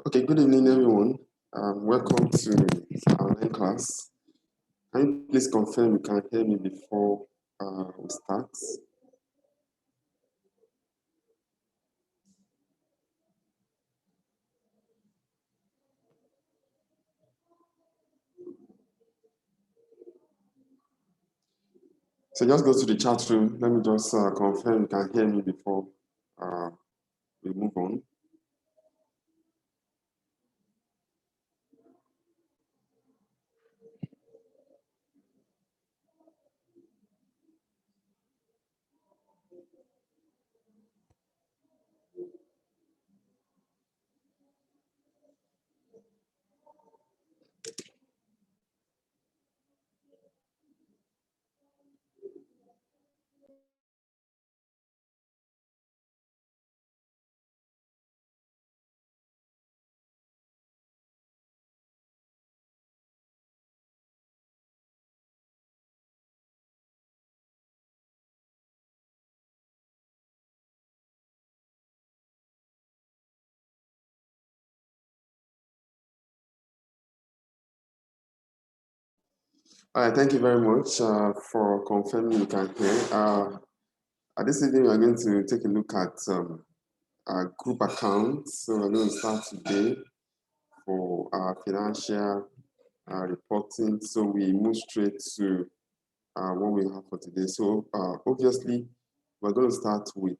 Okay, good evening, everyone. Welcome to our online class. Can you please confirm you can hear me before we start? So just go to the chat room. Let me just confirm you can hear me before we move on. All right, thank you very much for confirming you can hear. This evening, we are going to take a look at group accounts. So we're going to start today for our financial reporting. So we move straight to what we have for today. So obviously, we're going to start with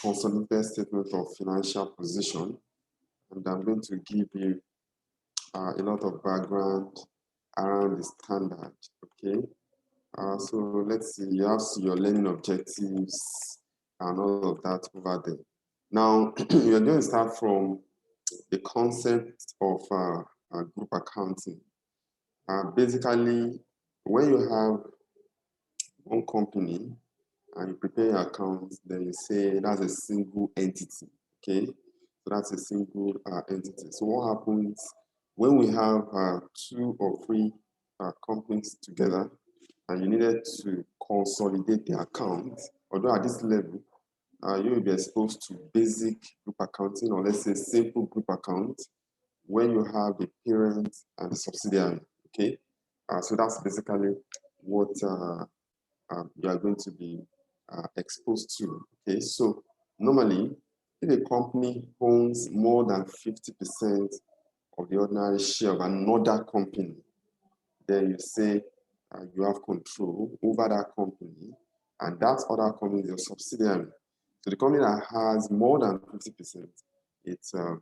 consolidated statement of financial position. And I'm going to give you a lot of background around the standard, okay? So let's see, you have your learning objectives and all of that over there. Now, you're going to start from the concept of group accounting. Basically, when you have one company and you prepare your account, then you say that's a single entity, okay? So that's a single entity. So what happens when we have 2 or 3 companies together and you needed to consolidate the account, although at this level, you will be exposed to basic group accounting, or let's say simple group account, when you have the parent and the subsidiary, okay? So that's basically what you are going to be exposed to. Okay, so normally, if a company owns more than 50% of the ordinary share of another company, then you say you have control over that company, and that other company is your subsidiary. So the company that has more than 50%, it's the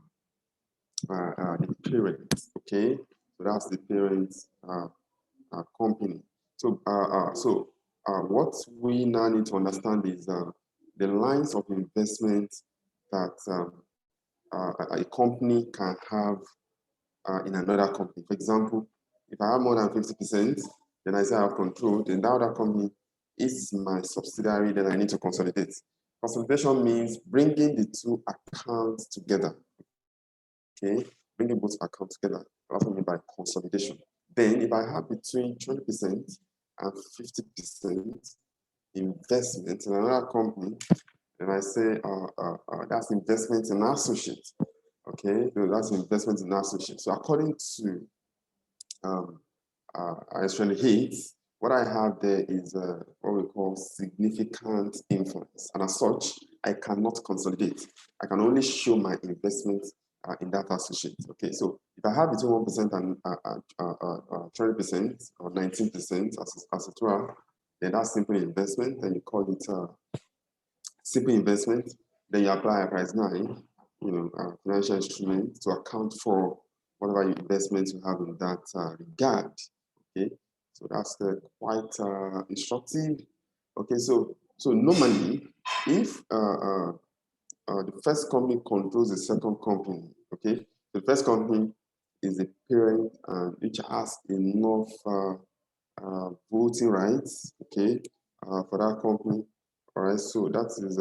parent. Okay, so that's the parent company. So, what we now need to understand is the lines of investment that a company can have in another company. For example, if I have more than 50%, then I say I have control, then that other company is my subsidiary, then I need to consolidate. Consolidation means bringing the 2 accounts together. Okay, bringing both accounts together. That's what I mean by consolidation. Then, if I have between 20% and 50% investment in another company, then I say that's investment in associate. Okay, so that's investment in associate. So according to IAS 28, what I have there is what we call significant influence, and as such, I cannot consolidate. I can only show my investment in that associate. Okay, so if I have between 1% and 20% or 19% as it were, then that's simple investment, and you call it simple investment. Then you apply IFRS 9, financial instrument to account for whatever investments you have in that regard. Okay, so that's quite instructive. Okay, so normally, if the first company controls the second company, okay, the first company is the parent which has enough voting rights, okay, for that company. All right, so that is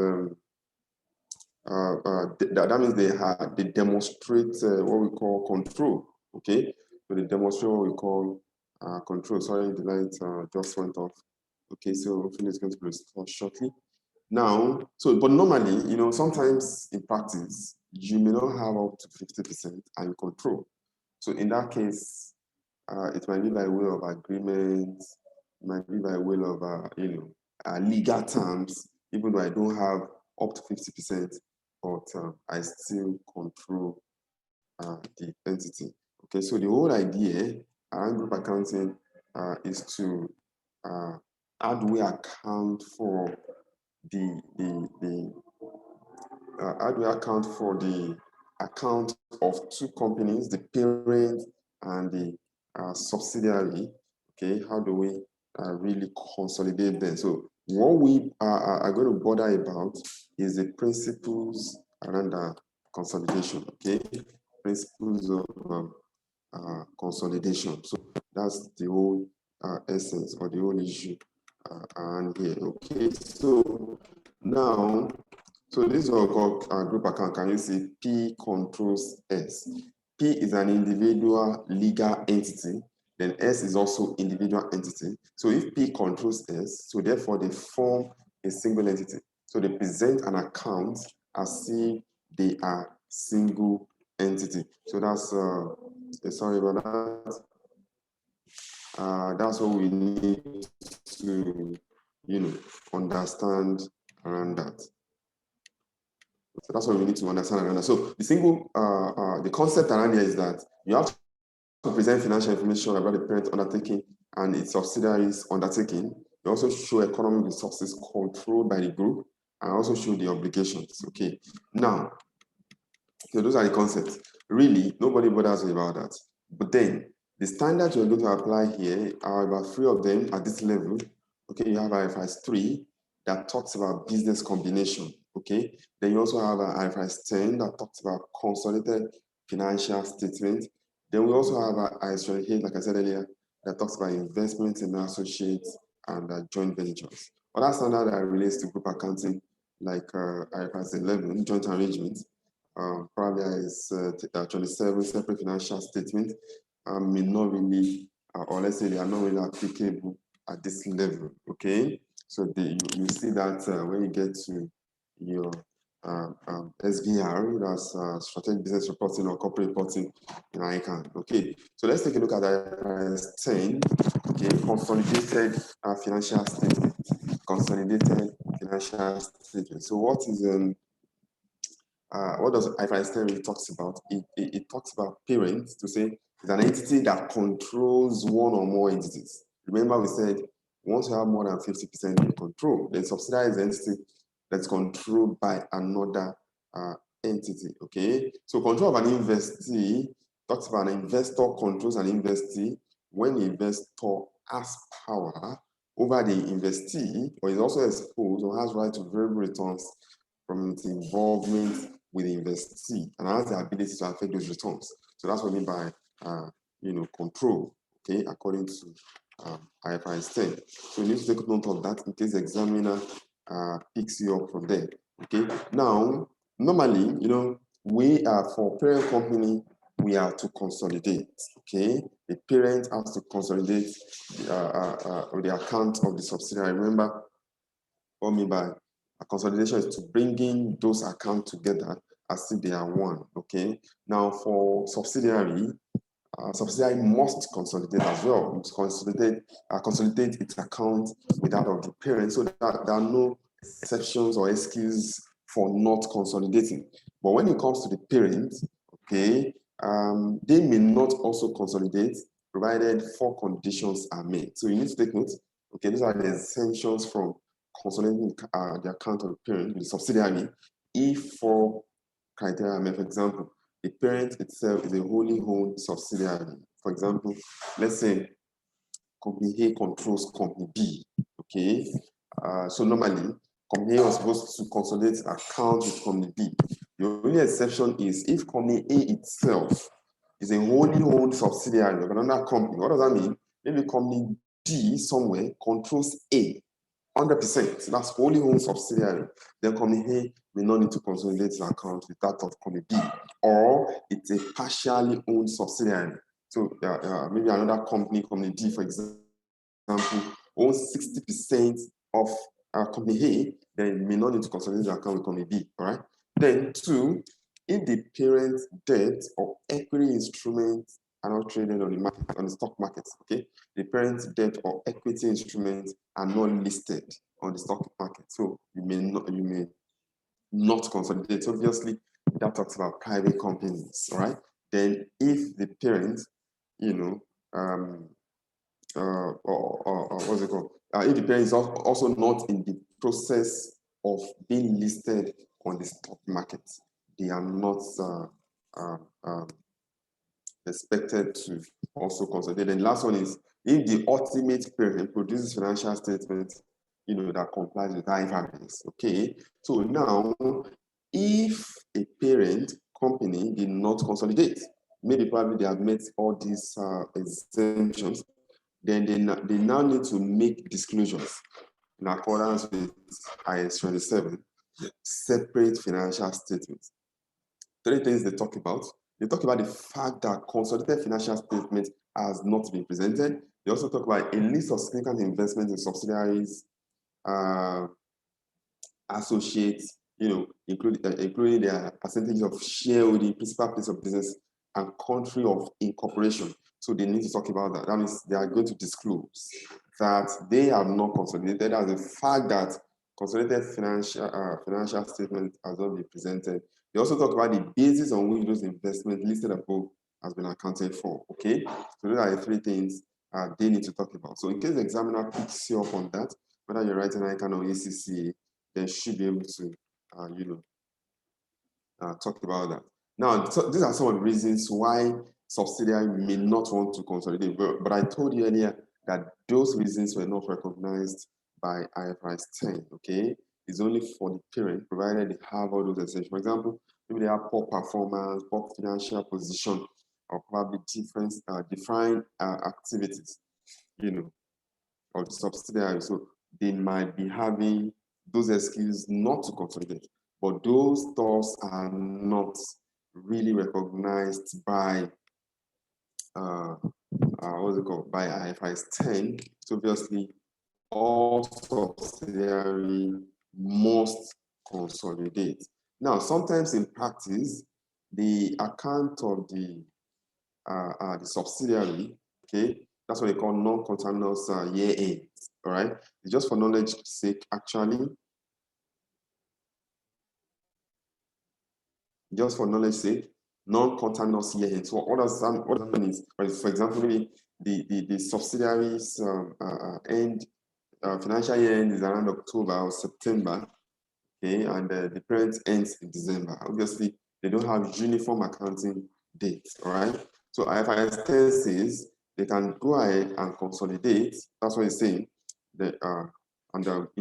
that means they demonstrate what we call control, okay? So they demonstrate what we call control. Sorry, the light just went off. Okay, so hopefully it's going to be restored shortly. Now, but normally, sometimes in practice, you may not have up to 50% and you control. So in that case, it might be by way of agreement, it might be by way of legal terms, even though I don't have up to 50%, but I still control the entity. Okay, so the whole idea around group accounting is to how do we account for how do we account for the account of two companies, the parent and the subsidiary? Okay, how do we really consolidate them? So what we are going to bother about is the principles around consolidation. Okay, principles of consolidation. So that's the whole essence or the whole issue around here. Okay, so now, so this is what we call group account. Can you see P controls S? P is an individual legal entity, then S is also individual entity. So if P controls S, so therefore they form a single entity. So they present an account as if they are single entity. So that's sorry about that. That's what we need to, understand around that. So that's what we need to understand around that. So the single, the concept around here is that you have to present financial information about the parent undertaking and its subsidiaries undertaking. You also show economic resources controlled by the group and also show the obligations. Okay. Now, so those are the concepts. Really, nobody bothers me about that. But then the standards you're going to apply here are about 3 of them at this level. Okay, you have IFRS 3 that talks about business combination. Okay, then you also have IFRS 10 that talks about consolidated financial statement. Then we also have IAS 28, like I said earlier, that talks about investments in associates and joint ventures. Other standard that relates to group accounting, like IFRS 11, joint arrangements, probably is 27 separate financial statements may not really, or let's say they are not really applicable at this level. Okay, so you see that when you get to your SBR, that's strategic business reporting or corporate reporting in ICANN. Okay, so let's take a look at IFRS 10. Okay, consolidated financial statement. Consolidated financial statement. So what does IFRS 10 really talks about? It talks about parents to say it's an entity that controls one or more entities. Remember we said once you have more than 50% in control, then subsidiary is an entity that's controlled by another entity, okay? So control of an investee talks about an investor controls an investee when the investor has power over the investee or is also exposed or has right to variable returns from its involvement with the investee and has the ability to affect those returns. So that's what I mean by control, okay, according to IFRS 10. So you need to take note of that in case the examiner picks you up from there. Okay. Now, normally, we are for parent company, we have to consolidate. Okay, the parent has to consolidate the account of the subsidiary. Remember, what I mean by a consolidation is to bringing those accounts together as if they are one. Okay. Now, for subsidiary must consolidate as well. Must consolidate its account with that of the parent, so that there are no exceptions or excuses for not consolidating. But when it comes to the parent, okay, they may not also consolidate, provided 4 conditions are met. So you need to take note. Okay, these are the essentials from consolidating the account of the parent with the subsidiary if 4 criteria are met. For example, the parent itself is a wholly owned subsidiary. For example, let's say company A controls company B. Okay, so normally company A was supposed to consolidate accounts with company B. The only exception is if company A itself is a wholly owned subsidiary of another company. What does that mean? Maybe company D somewhere controls A 100%. That's wholly owned subsidiary. Then company A may not need to consolidate the account with that of company B, or it's a partially owned subsidiary. So maybe another company D, for example, owns 60% of company A, then may not need to consolidate the account with company B. All right. Then 2, if the parent debt or equity instruments are not traded on the market, on the stock market, okay? The parent debt or equity instruments are not listed on the stock market. So you may not consolidate. Obviously, that talks about private companies, all right? Then if the parent, you know, or what's it called? If the parent is also not in the process of being listed on the stock market, they are not expected to also consolidate. And the last one is if the ultimate parent produces financial statements, that complies with IFRS. Okay, so now if a parent company did not consolidate, maybe probably they have met all these exemptions, then they now need to make disclosures in accordance with IS 27, separate financial statements. Three things they talk about. They talk about the fact that consolidated financial statement has not been presented. They also talk about a list of significant investments in subsidiaries, associates, including their percentage of shareholding, principal place of business, and country of incorporation. So they need to talk about that. That means they are going to disclose that they have not consolidated as the fact that consolidated financial statement has not been presented. They also talk about the basis on which those investments listed above has been accounted for. Okay, so those are the three things they need to talk about. So in case the examiner picks you up on that, whether you're writing ICANN or ACCA, they should be able to, talk about that. Now, so these are some of the reasons why subsidiary may not want to consolidate. But I told you earlier that those reasons were not recognized by IFRS 10. Okay, it's only for the parent, provided they have all those essentials. For example, maybe they have poor performance, poor financial position, or probably defined activities, of the subsidiary. So they might be having those excuses not to consolidate, but those stores are not really recognized by what's it called, by IFRS 10. So obviously all subsidiary must consolidate. Now, sometimes in practice, the account of the subsidiary, okay, that's what they call non-conterminous year end. All right, it's just for knowledge sake, actually. Just for knowledge sake, non-conterminous year end. So what does that mean is, for example, maybe the subsidiaries financial year end is around October or September, okay, and the parent ends in December. Obviously, they don't have uniform accounting dates, all right? So IFRS 10 says they can go ahead and consolidate. That's what it's saying. In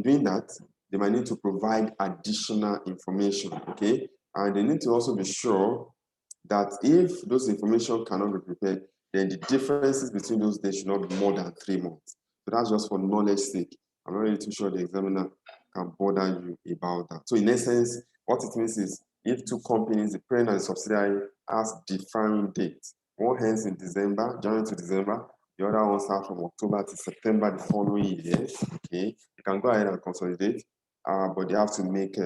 doing that, they might need to provide additional information, okay? And they need to also be sure that if those information cannot be prepared, then the differences between those days should not be more than 3 months. So that's just for knowledge sake. I'm not really too sure the examiner can bother you about that. So in essence, what it means is if two companies, the parent and the subsidiary, has differing dates, one ends in December, January to December, the other one starts from October to September the following year, okay, you can go ahead and consolidate, but they have to make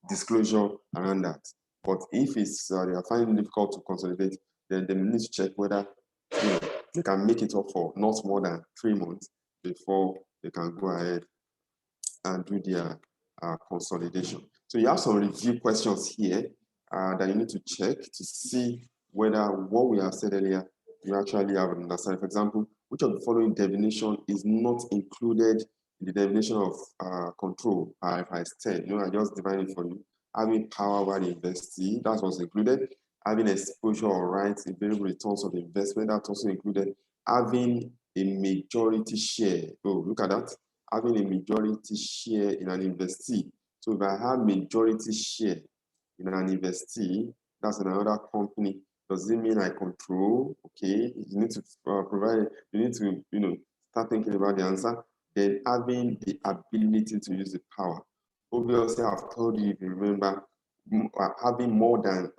disclosure around that. But if it's they are finding it difficult to consolidate, then they need to check whether they can make it up for not more than 3 months before they can go ahead and do their consolidation. So you have some review questions here that you need to check to see whether what we have said earlier you actually have an understanding. For example, which of the following definition is not included in the definition of control, IFRS 10? I just defined it for you. Having power over the investee, that was included. Having exposure or rights in variable returns of investment, that's also included. Having a majority share, oh, look at that. Having a majority share in an investee. So if I have majority share in an investee, that's in another company, does it mean I control? Okay, you need to provide, you need to, start thinking about the answer. Then having the ability to use the power. Obviously, I've told you, if you remember, having more than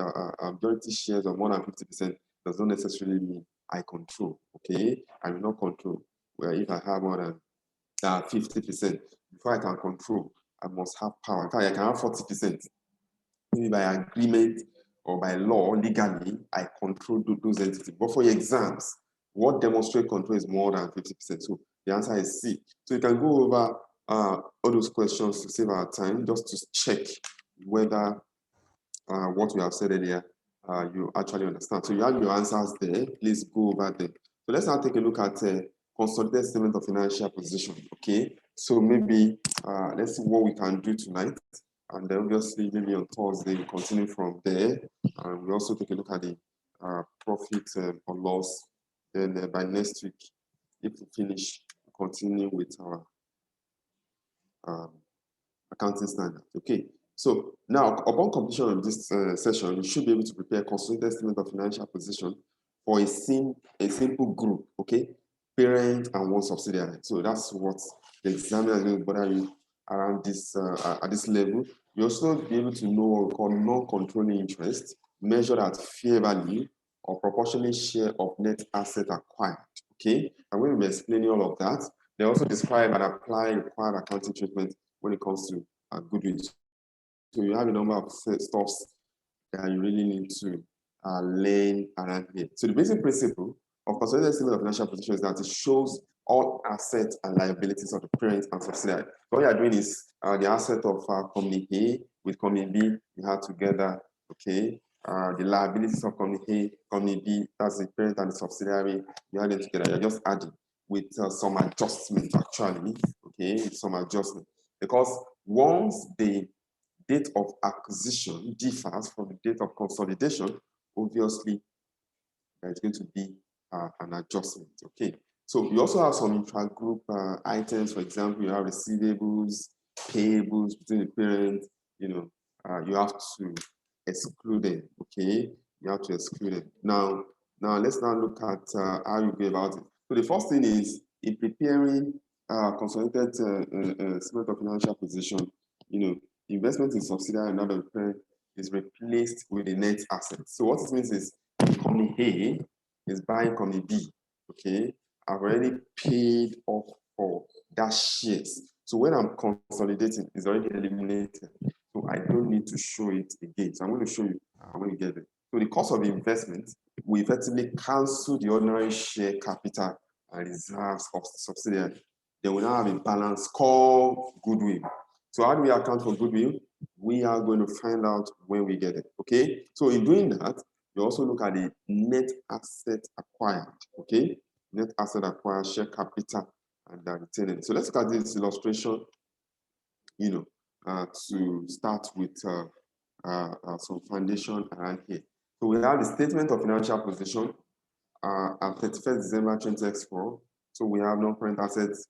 majority shares or more than 50% does not necessarily mean I control. Okay, I will not control. Well, if I have more than 50%, before I can control, I must have power. In fact, I can have 40%. Maybe by agreement or by law, legally, I control those entities. But for your exams, what demonstrate control is more than 50%. So the answer is C. So you can go over all those questions to save our time, just to check whether what we have said earlier, you actually understand. So you have your answers there. Please go over them. So let's now take a look at consolidated statement of financial position. Okay. So maybe let's see what we can do tonight. And then obviously maybe on Thursday we continue from there. And we also take a look at the profit or loss. Then by next week, if we finish, we continue with our accounting standard. Okay. So now, upon completion of this session, you should be able to prepare a consolidated statement of financial position for a simple group, okay? Parent and one subsidiary. So that's what the examiner is going to bother you around this at this level. You also be able to know what we call non-controlling interest, measured at fair value or proportionate share of net asset acquired. Okay, and when we are explaining all of that, they also describe and apply required accounting treatment when it comes to goodwill. So you have a number of stuffs that you really need to learn around here. So the basic principle of consolidated statement of financial position is that it shows all assets and liabilities of the parent and subsidiary. What you are doing is the asset of company A with company B, you have together, okay? The liabilities of company A, company B, that's the parent and the subsidiary, you have them together. You're just adding with some adjustment, actually, okay? With some adjustment. Because once the date of acquisition differs from the date of consolidation, obviously there's going to be an adjustment. Okay, so you also have some intra-group items. For example, you have receivables, payables between the parent. You know, you have to exclude them. Okay, you have to exclude them. Now let's now look at how you go about it. So the first thing is in preparing consolidated statement of financial position. You know, investment in subsidiary and other parent is replaced with the net asset. So what it means is company A is buying company B. Okay, I've already paid off for that shares. So when I'm consolidating, it's already eliminated. So I don't need to show it again. So I'm going to show you when you get it. So the cost of the investment, we effectively cancel the ordinary share capital and reserves of the subsidiary. Then we now have a balance called goodwill. So how do we account for goodwill? We are going to find out when we get it. Okay. So in doing that, you also look at the net asset acquired. Okay. Net asset acquired, share capital, and retained. So let's look at this illustration. You know, to start with some foundation around here. So we have the statement of financial position at 31st December 2024. So we have non-current assets,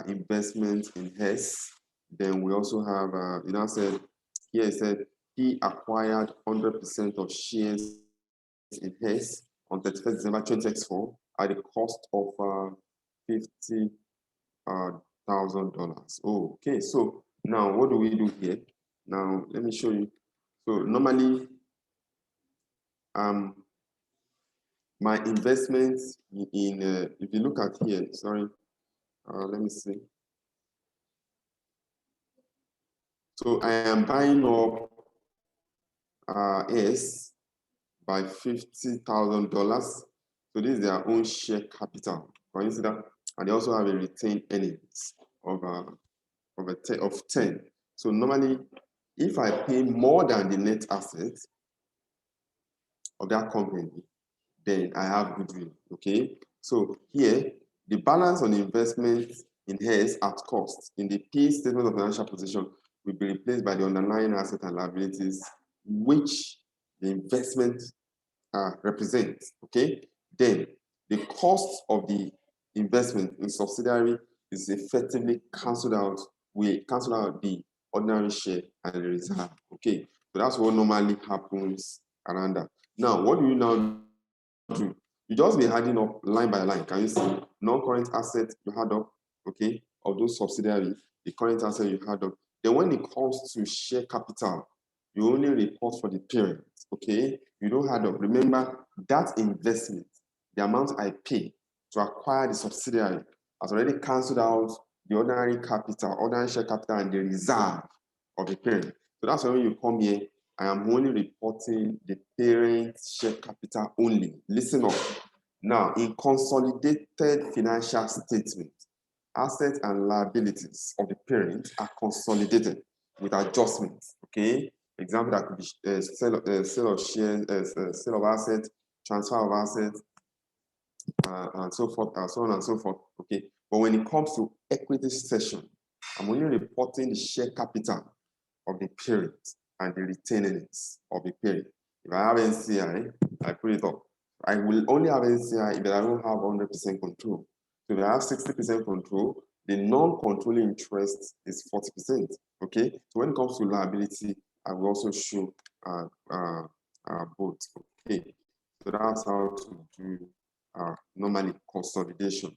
investment in HES. Then we also have, you know, said here it said he acquired 100% of shares in HES on 31st December 2024 at the cost of $50,000. Oh, okay, so now what do we do here? Now let me show you. So normally, my investments in if you look at here, sorry, let me see. So I am buying up S by $50,000. So this is their own share capital. Can you see that? And they also have a retained earnings of 10. So normally, if I pay more than the net assets of that company, then I have goodwill. Okay. So here, the balance on investment in HES at cost in the P statement of financial position will be replaced by the underlying asset and liabilities which the investment represents. Okay. Then the cost of the investment in subsidiary is effectively cancelled out. We cancel out the ordinary share and the reserve. Okay. So that's what normally happens around that. Now, what do you now do? You just be adding up line by line. Can you see non-current assets you add up, okay, of those subsidiaries, the current asset you add up. Then when it comes to share capital, you only report for the parent, okay? You don't add up. Remember that investment, the amount I pay to acquire the subsidiary has already cancelled out the ordinary capital, ordinary share capital, and the reserve of the parent. So that's when you come here I am only reporting the parent share capital only. Listen up. Now, in consolidated financial statement, assets and liabilities of the parent are consolidated with adjustments. Okay, example that could be sale of shares, sale of assets, transfer of assets, and so forth, and so on and so forth. Okay, but when it comes to equity cession, I'm only reporting the share capital of the parent and the retained earnings of the parent. If I have NCI, I put it up. I will only have NCI if I don't have 100% control. So if I have 60% control, the non-controlling interest is 40%. Okay, so when it comes to liability, I will also show both. Okay, so that's how to do normally consolidation.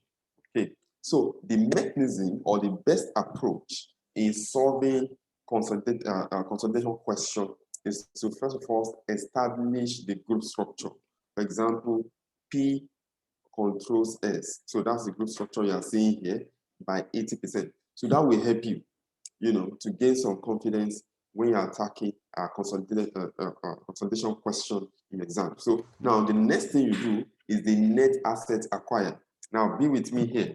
Okay, so the mechanism or the best approach in solving consolidation question is to first of all establish the group structure. For example, P controls S. So that's the group structure you are seeing here by 80%. So that will help you, to gain some confidence when you are attacking a consolidation question in exam. So now the next thing you do is the net asset acquired. Now be with me here.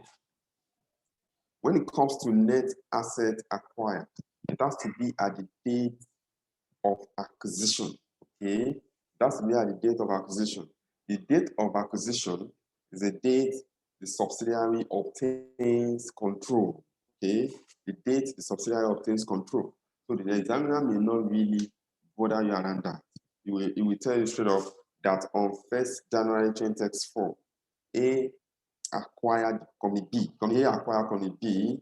When it comes to net asset acquired, it has to be at the date of acquisition. Okay, that's me at the date of acquisition. The date of acquisition is the date the subsidiary obtains control. Okay, the date the subsidiary obtains control. So the examiner may not really bother you around that. It will tell you straight off that on 1st January 2024, A acquired company B. Company A acquired company B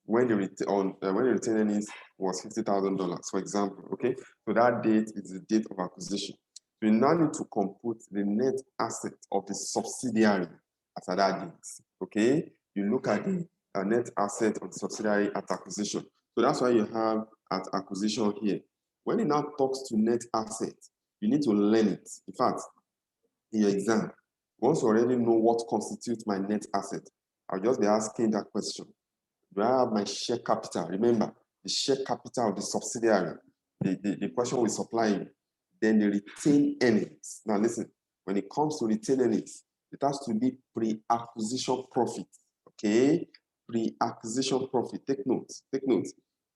when the retained earnings was $50,000, for example. Okay, so that date is the date of acquisition. So you now need to compute the net asset of the subsidiary at that date. Okay, you look at the net asset of the subsidiary at acquisition. So that's why you have at acquisition here. When it now talks to net asset, you need to learn it. In fact, in your exam, once you already know what constitutes my net asset, I'll just be asking that question. Do I have my share capital? Remember, the share capital of the subsidiary, the question will supply you. Then the retained earnings. Now listen, when it comes to retained earnings, it has to be pre-acquisition profit. Okay? Pre-acquisition profit. Take note. Take note.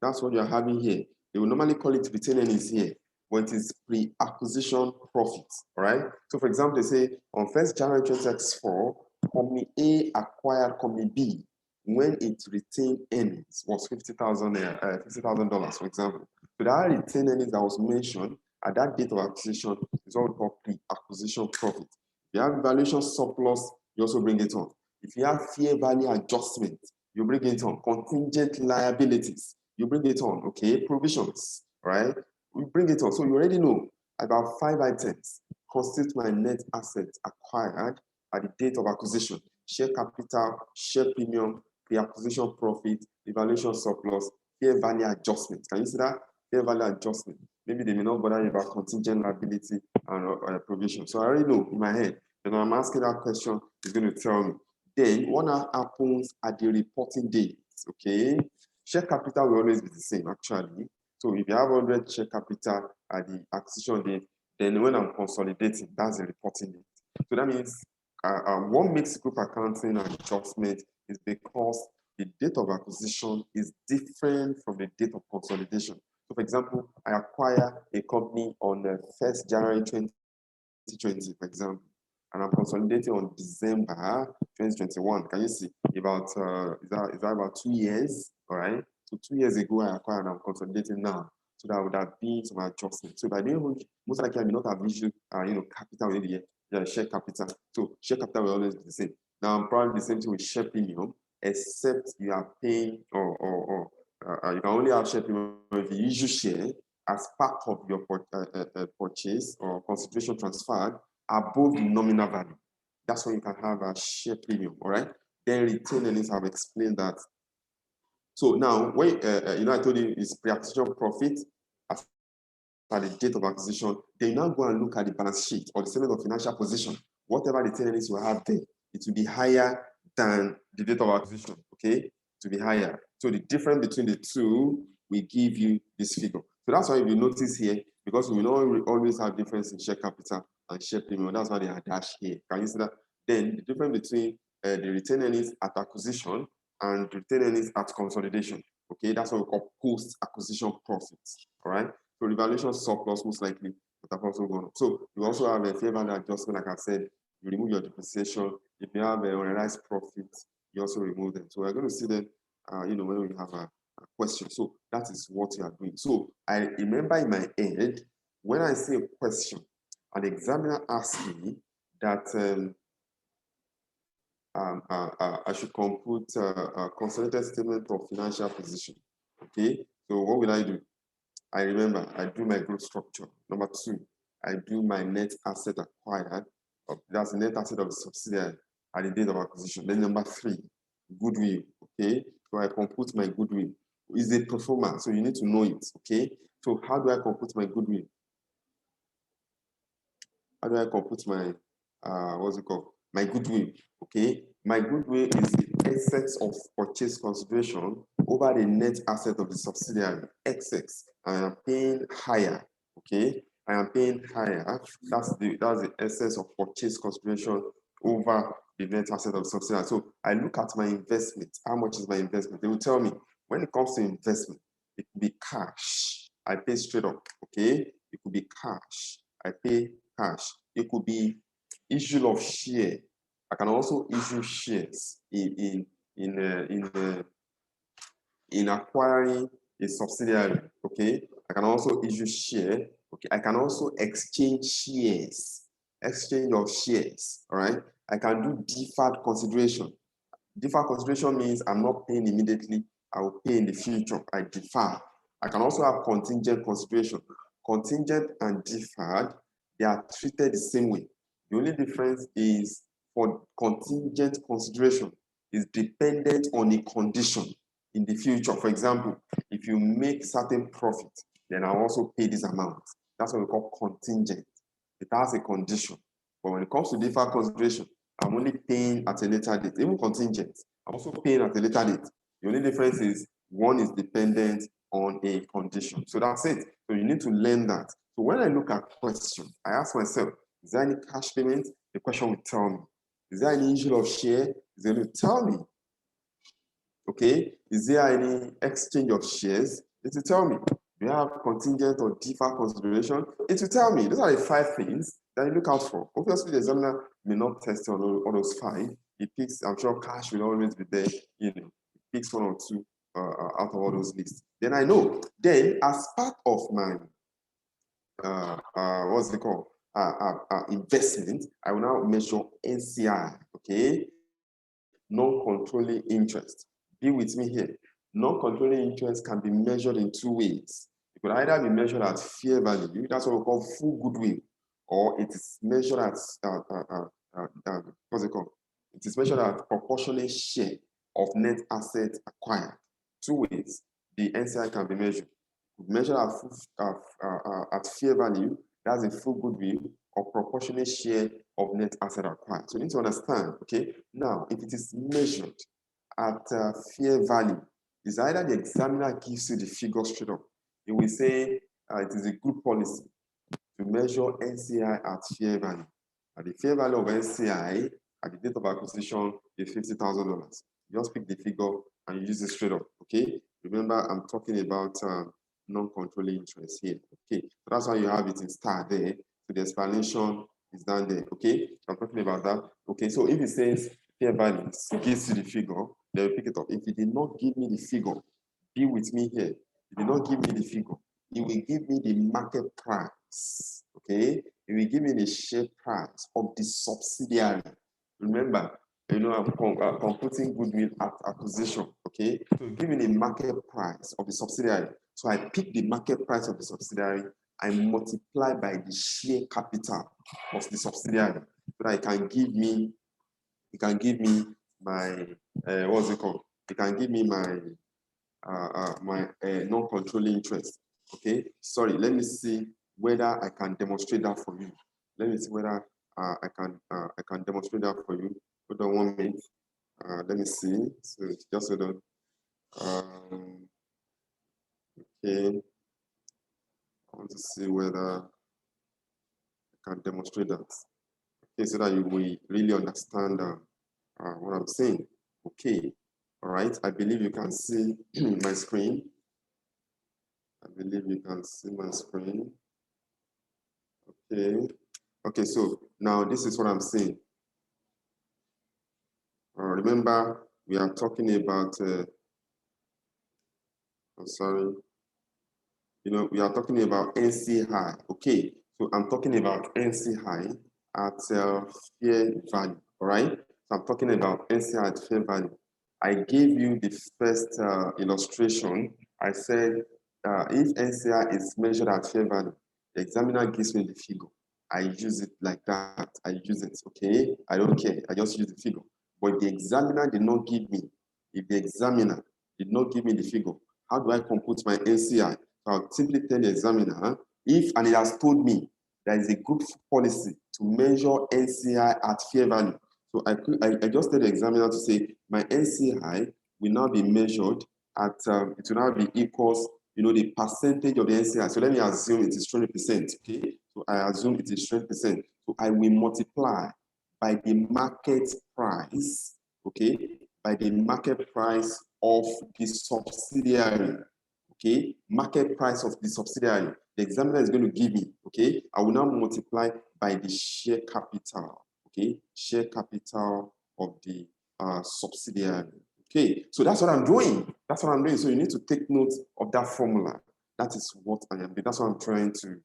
That's what you're having here. They will normally call it retained earnings here, but it is pre-acquisition profit. All right? So for example, they say on 1st January 2024, company A acquired company B when its retained earnings was $50,000, for example. So that retained earnings that was mentioned at that date of acquisition is what we call pre-acquisition profit. If you have valuation surplus, you also bring it on. If you have fair value adjustment, you bring it on. Contingent liabilities, you bring it on. Okay, provisions, right? We bring it on. So you already know about 5 items constitute my net assets acquired at the date of acquisition: share capital, share premium, pre-acquisition profit, evaluation surplus, fair value adjustment. Can you see that? Fair value adjustment. Maybe they may not bother you about contingent liability and provision. So I already know in my head, when I'm asking that question, it's going to tell me. Then what happens at the reporting date? Okay, share capital will always be the same actually. So if you have 100 share capital at the acquisition date, then when I'm consolidating, that's the reporting date. So that means what makes group accounting an adjustment is because the date of acquisition is different from the date of consolidation. So for example, I acquire a company on the 1st January 2020, for example, and I'm consolidating on December 2021. Can you see about, is that about 2 years? All right. So 2 years ago, I acquired and I'm consolidating now. So that would have been some adjustment. So by being most likely I may not have issued, capital within the year. Yeah, share capital. So share capital will always be the same. Now, probably the same thing with share premium, except you are paying you can only have share premium if you issue share as part of your purchase or consideration transferred above the nominal value. That's when you can have a share premium. All right. Then retained earnings, I've explained that. So now, when I told you it's pre-acquisition profit at the date of acquisition, they now go and look at the balance sheet or the statement of financial position. Whatever retained earnings you have there, it will be higher than the date of acquisition. Okay, to be higher. So the difference between the two will give you this figure. So that's why if you notice here, because we will not always have difference in share capital and share premium, that's why they are dashed here. Can you see that? Then the difference between the retained earnings at acquisition and retained earnings at consolidation. Okay, that's what we call post-acquisition profits. All right. So revaluation surplus most likely would have also gone up. So you also have a fair value adjustment, like I said, you remove your depreciation. If you have a realized profit, you also remove them. So we're going to see them, when we have a question. So that is what you are doing. So I remember in my head, when I see a question, an examiner asks me that I should compute a consolidated statement of financial position. Okay, so what will I do? I remember I do my group structure. Number two, I do my net asset acquired. That's the net asset of the subsidiary at the date of acquisition. Then number three, goodwill. Okay, so I compute my goodwill. Is a performer, so you need to know it. Okay, so how do I compute my goodwill? How do I compute my what's it called? My goodwill. Okay, my goodwill is the excess of purchase consideration over the net asset of the subsidiary. Excess. I am paying higher. Okay, I am paying higher. That's the excess of purchase consideration over the net asset of the subsidiary. So I look at my investment. How much is my investment? They will tell me when it comes to investment, it could be cash. I pay straight up. Okay, it could be cash. I pay cash. It could be issue of share. I can also issue shares in acquiring a subsidiary. Okay, I can also issue share. Okay, I can also exchange shares. Exchange of shares. All right. I can do deferred consideration. Deferred consideration means I'm not paying immediately. I will pay in the future. I defer. I can also have contingent consideration. Contingent and deferred, they are treated the same way. The only difference is for contingent consideration is dependent on a condition in the future. For example, if you make certain profit, then I'll also pay this amount. That's what we call contingent. It has a condition. But when it comes to deferred consideration, I'm only paying at a later date, even contingent. I'm also paying at a later date. The only difference is one is dependent on a condition. So that's it. So you need to learn that. So when I look at question, I ask myself, is there any cash payment? The question will tell me. Is there any issue of share? It's going to tell me. Okay. Is there any exchange of shares? It will tell me. Do you have contingent or deferred consideration? It will tell me. Those are the 5 things that you look out for. Obviously, the examiner may not test on all those 5. He picks, I'm sure cash will always be there. He picks 1 or 2 out of all those lists. Then I know. Then, as part of my what's it called? Investment, I will now measure NCI. Okay, non-controlling interest. Be with me here. Non-controlling interest can be measured in 2 ways. It could either be measured at fair value, that's what we call full goodwill, or it is measured at what's it called? It is measured at proportionate share of net assets acquired. 2 ways the NCI can be measured. Measured at fair value, that's a full goodwill or proportionate share of net asset acquired. So you need to understand, okay? Now, if it is measured at fair value, it's either the examiner gives you the figure straight up. It will say it is a good policy to measure NCI at fair value. At the fair value of NCI at the date of acquisition is $50,000. You just pick the figure and you use it straight up, okay? Remember, I'm talking about non-controlling interest here, okay? So that's why you have it in star there. So the explanation is down there, okay? I'm talking about that. Okay, so if it says fair value, it gives you the figure, then you pick it up. If it did not give me the figure, be with me here. It did not give me the figure. It will give me the market price, okay? It will give me the share price of the subsidiary. Remember, I'm computing goodwill at acquisition, okay? So give me the market price of the subsidiary. So I pick the market price of the subsidiary, I multiply by the share capital of the subsidiary, so that it can give me my, what's it called? It can give me my non-controlling interest. Okay, sorry, let me see whether I can demonstrate that for you. Let me see whether I can demonstrate that for you. Hold on 1 minute. Let me see. So just hold on. Okay. want to see whether I can demonstrate that. Okay, so that you will really understand what I'm saying. Okay, all right. I believe you can see my screen. I believe you can see my screen. Okay. Okay, so now this is what I'm saying. Remember, we are talking about, I'm sorry, we are talking about NC high. Okay, so I'm talking about NC high at fair value. All right, so I'm talking about NC high at fair value. I gave you the first illustration. I said if NCI is measured at fair value, the examiner gives me the figure. I use it like that. I use it. Okay, I don't care. I just use the figure. But the examiner did not give me. If the examiner did not give me the figure, how do I compute my NCI? So I'll simply tell the examiner, if, and he has told me there is a good policy to measure NCI at fair value. So I just tell the examiner to say, my NCI will now be measured at, it will now be equals, the percentage of the NCI. So let me assume it is 20%, okay? So I assume it is 20%. So I will multiply by the market price, okay? By the market price of the subsidiary, okay? Market price of the subsidiary. The examiner is going to give me, okay? I will now multiply by the share capital, okay? Share capital of the subsidiary. Okay, so that's what I'm doing. That's what I'm doing. So you need to take note of that formula. That is what I am doing. That's what I'm trying to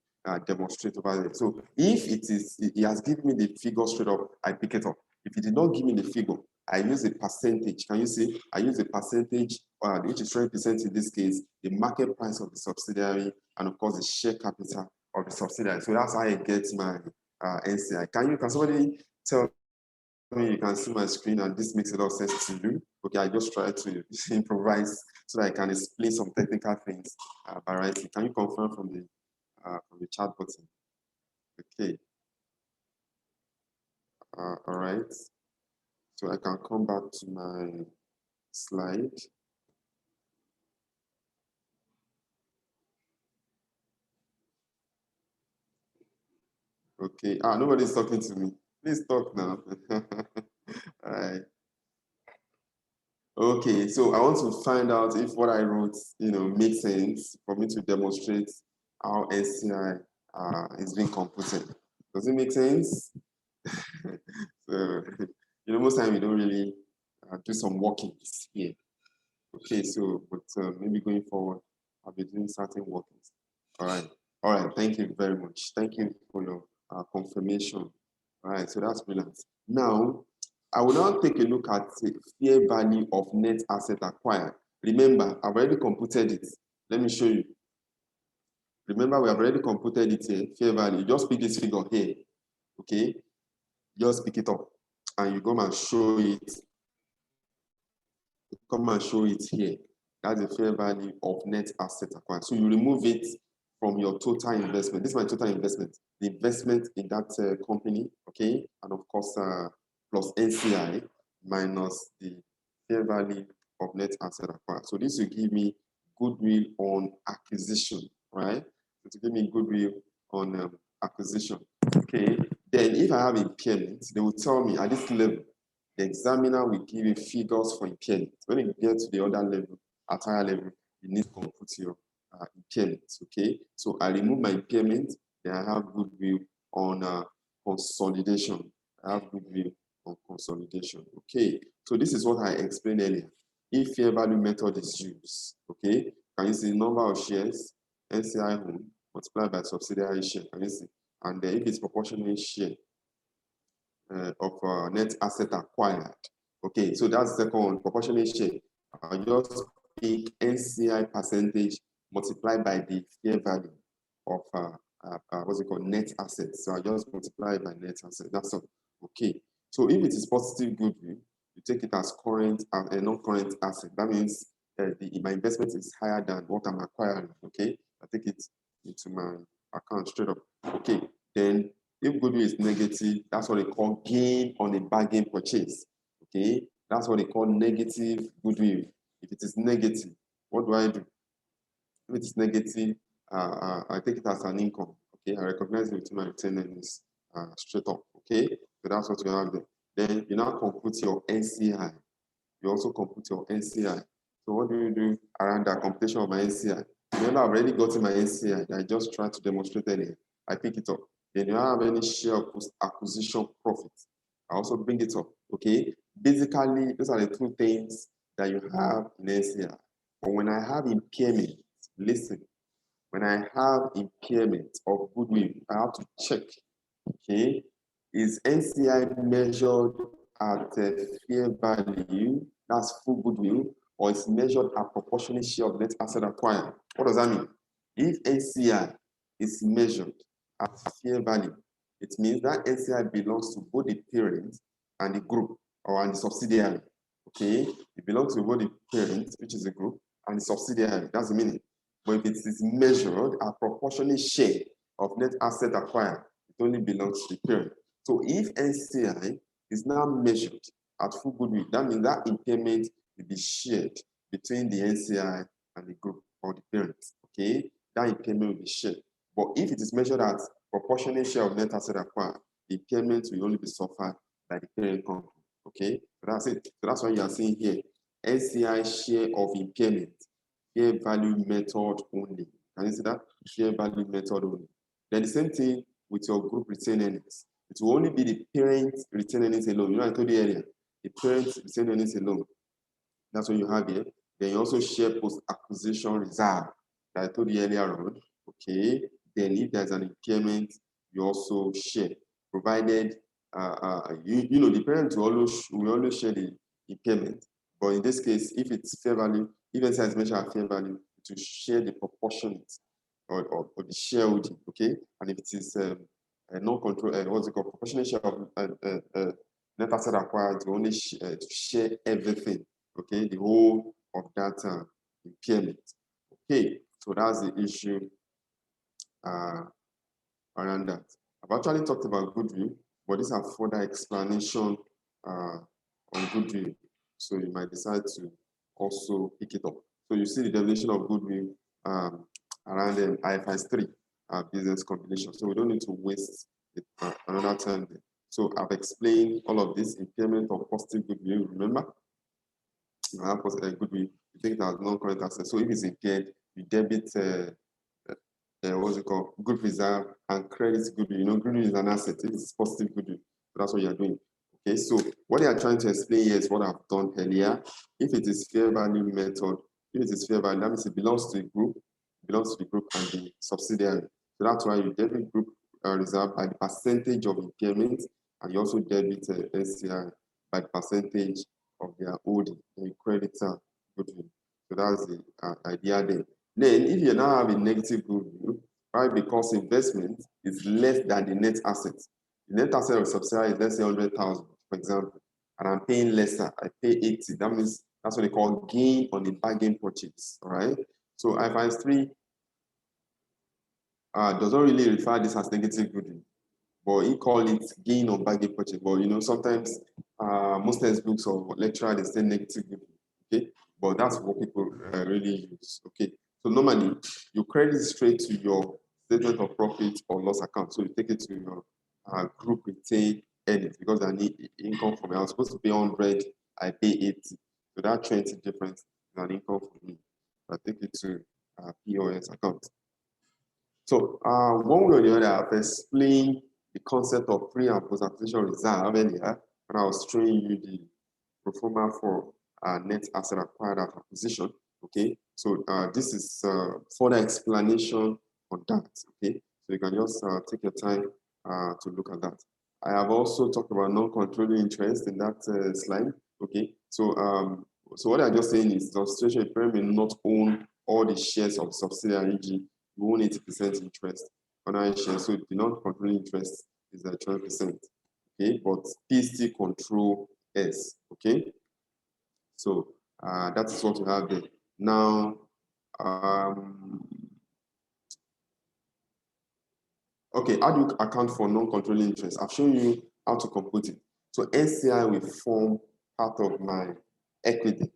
demonstrate over there. So if it is, he has given me the figure straight up, I pick it up. If he did not give me the figure, I use a percentage. Can you see? I use a percentage, which is 20% in this case, the market price of the subsidiary, and of course the share capital of the subsidiary. So that's how I get my NCI. Can somebody tell me, you can see my screen and this makes a lot of sense to you? Okay, I just try to improvise so that I can explain some technical things by writing. Can you confirm from the chat button? Okay. All right. So I can come back to my slide. Okay. Nobody's talking to me. Please talk now. All right. Okay, so I want to find out if what I wrote, makes sense for me to demonstrate how NCI is being computed. Does it make sense? So, most time we don't really do some workings here. Okay, so, but maybe going forward, I'll be doing certain workings. All right, thank you very much. Thank you for your confirmation. All right, so that's brilliant. Now, I will now take a look at the fair value of net asset acquired. Remember, I've already computed it. Let me show you. Remember, we have already computed it here, fair value. Just pick this figure here, okay? Just pick it up and you come and show it. Come and show it here. That's the fair value of net asset acquired. So you remove it from your total investment. This is my total investment. The investment in that company, okay? And of course, plus NCI minus the fair value of net asset acquired. So this will give me goodwill on acquisition, right? So to give me goodwill on acquisition. Okay. Then if I have impairment, they will tell me at this level, the examiner will give you figures for impairment. When you get to the other level, at higher level, you need to compute your impairments, okay? So I remove my impairment, then I have goodwill on consolidation. I have goodwill on consolidation, okay? So this is what I explained earlier. If fair value method is used, okay? Can you see the number of shares, NCI home, multiplied by subsidiary share, can you see? And then if it's proportionate share, of net asset acquired. Okay, so that's the second one, proportionate share. I just pick NCI percentage multiplied by the fair value of what's it called, net assets. So I just multiply by net asset. That's all. Okay. So if it is positive goodwill, you take it as current and non-current asset. That means my investment is higher than what I'm acquiring. Okay, I take it into my account straight up. Okay, then if goodwill is negative, that's what they call gain on a bargain purchase. Okay, that's what they call negative goodwill. If it is negative, what do I do? If it is negative, I take it as an income. Okay, I recognize it within my retained earnings straight up. Okay, so that's what you have there. Then you now compute your NCI. You also compute your NCI. So what do you do around the computation of my NCI? Remember, I've already gotten my NCI. I just try to demonstrate it. I pick it up. Then you don't have any share of post-acquisition profit. I also bring it up. Okay. Basically, those are the two things that you have in NCI. But when I have impairment, listen, when I have impairment of goodwill, I have to check. Okay. Is NCI measured at fair value? That's full goodwill, or is measured at proportionate share of net asset acquired? What does that mean? If NCI is measured at fair value, it means that NCI belongs to both the parent and the group, or and the subsidiary. Okay, it belongs to both the parent, which is the group, and the subsidiary. That's the meaning. But if it is measured at proportionate share of net asset acquired, it only belongs to the parent. So if NCI is now measured at full goodwill, that means that impairment will be shared between the NCI and the group or the parent. Okay, that impairment will be shared. But if it is measured at proportionate share of net asset acquired, the impairment will only be suffered by the parent company. Okay, so that's it. So that's what you are seeing here. NCI share of impairment, fair value method only. Can you see that? Fair value method only. Then the same thing with your group retained earnings. It will only be the parent retained earnings alone. You know, I told you earlier, the parent retained earnings alone. That's what you have here. Then you also share post-acquisition reserve that I told you earlier on. Okay. Then if there's an impairment, you also share, provided you know the parent will always share the impairment. But in this case, if it's fair value, if NCI is measured at fair value, to share the proportionate or the shareholding. Okay. And if it is a non-control, what's it called, proportionate share of net asset acquired, to only to share everything. Okay, the whole of that impairment. Okay, so that's the issue around that. I've actually talked about goodwill, but these are further explanation on goodwill. So you might decide to also pick it up. So you see the definition of goodwill around the IFRS 3 business combination. So we don't need to waste another time there. So I've explained all of this impairment of positive goodwill, remember? You have positive goodwill, you take it as non-current asset. So if it's impaired, you debit what's it called? Good reserve and credit goodwill. You know, goodwill is an asset. It's positive goodwill. So that's what you're doing. Okay, so what they are trying to explain here is what I've done earlier. If it is fair value method, if it is fair value, that means it belongs to the group, and the subsidiary. So that's why you debit group reserve by the percentage of impairment, and you also debit NCI by the percentage of their holding, and you credit goodwill. So that's the idea there. Then, if you now have a negative goodwill, right, because investment is less than the net asset. The net asset of subsidiary is, let's say, 100,000, for example, and I'm paying lesser. I pay 80. That means that's what they call gain on the bargain purchase. All right. So IFRS 3 does not really refer this as negative goodwill, but he call it gain on bargain purchase. But you know, sometimes most textbooks or lecturer they say negative goodwill. Okay, but that's what people really use. Okay, so normally you credit straight to your statement of profit or loss account. So you take it to your group retained earnings because I need income from me. I was supposed to pay 100, I pay 80. So that 20 difference is an income for me. I take it to POS account. So one way or the other, I've explained the concept of pre and post acquisition reserve earlier when I was showing you the pro forma for net asset acquired at acquisition. Okay, so this is further explanation on that. Okay, so you can just take your time to look at that. I have also talked about non-controlling interest in that slide. Okay, so so what I'm just saying is the situation a parent may not own all the shares of subsidiary, e.g., you own 80% interest on our shares, so the non-controlling interest is at 12%. Okay, but P still control S. Okay, so that is what we have there. Now, okay, how do you account for non-controlling interest? I've shown you how to compute it. So NCI will form part of my equity.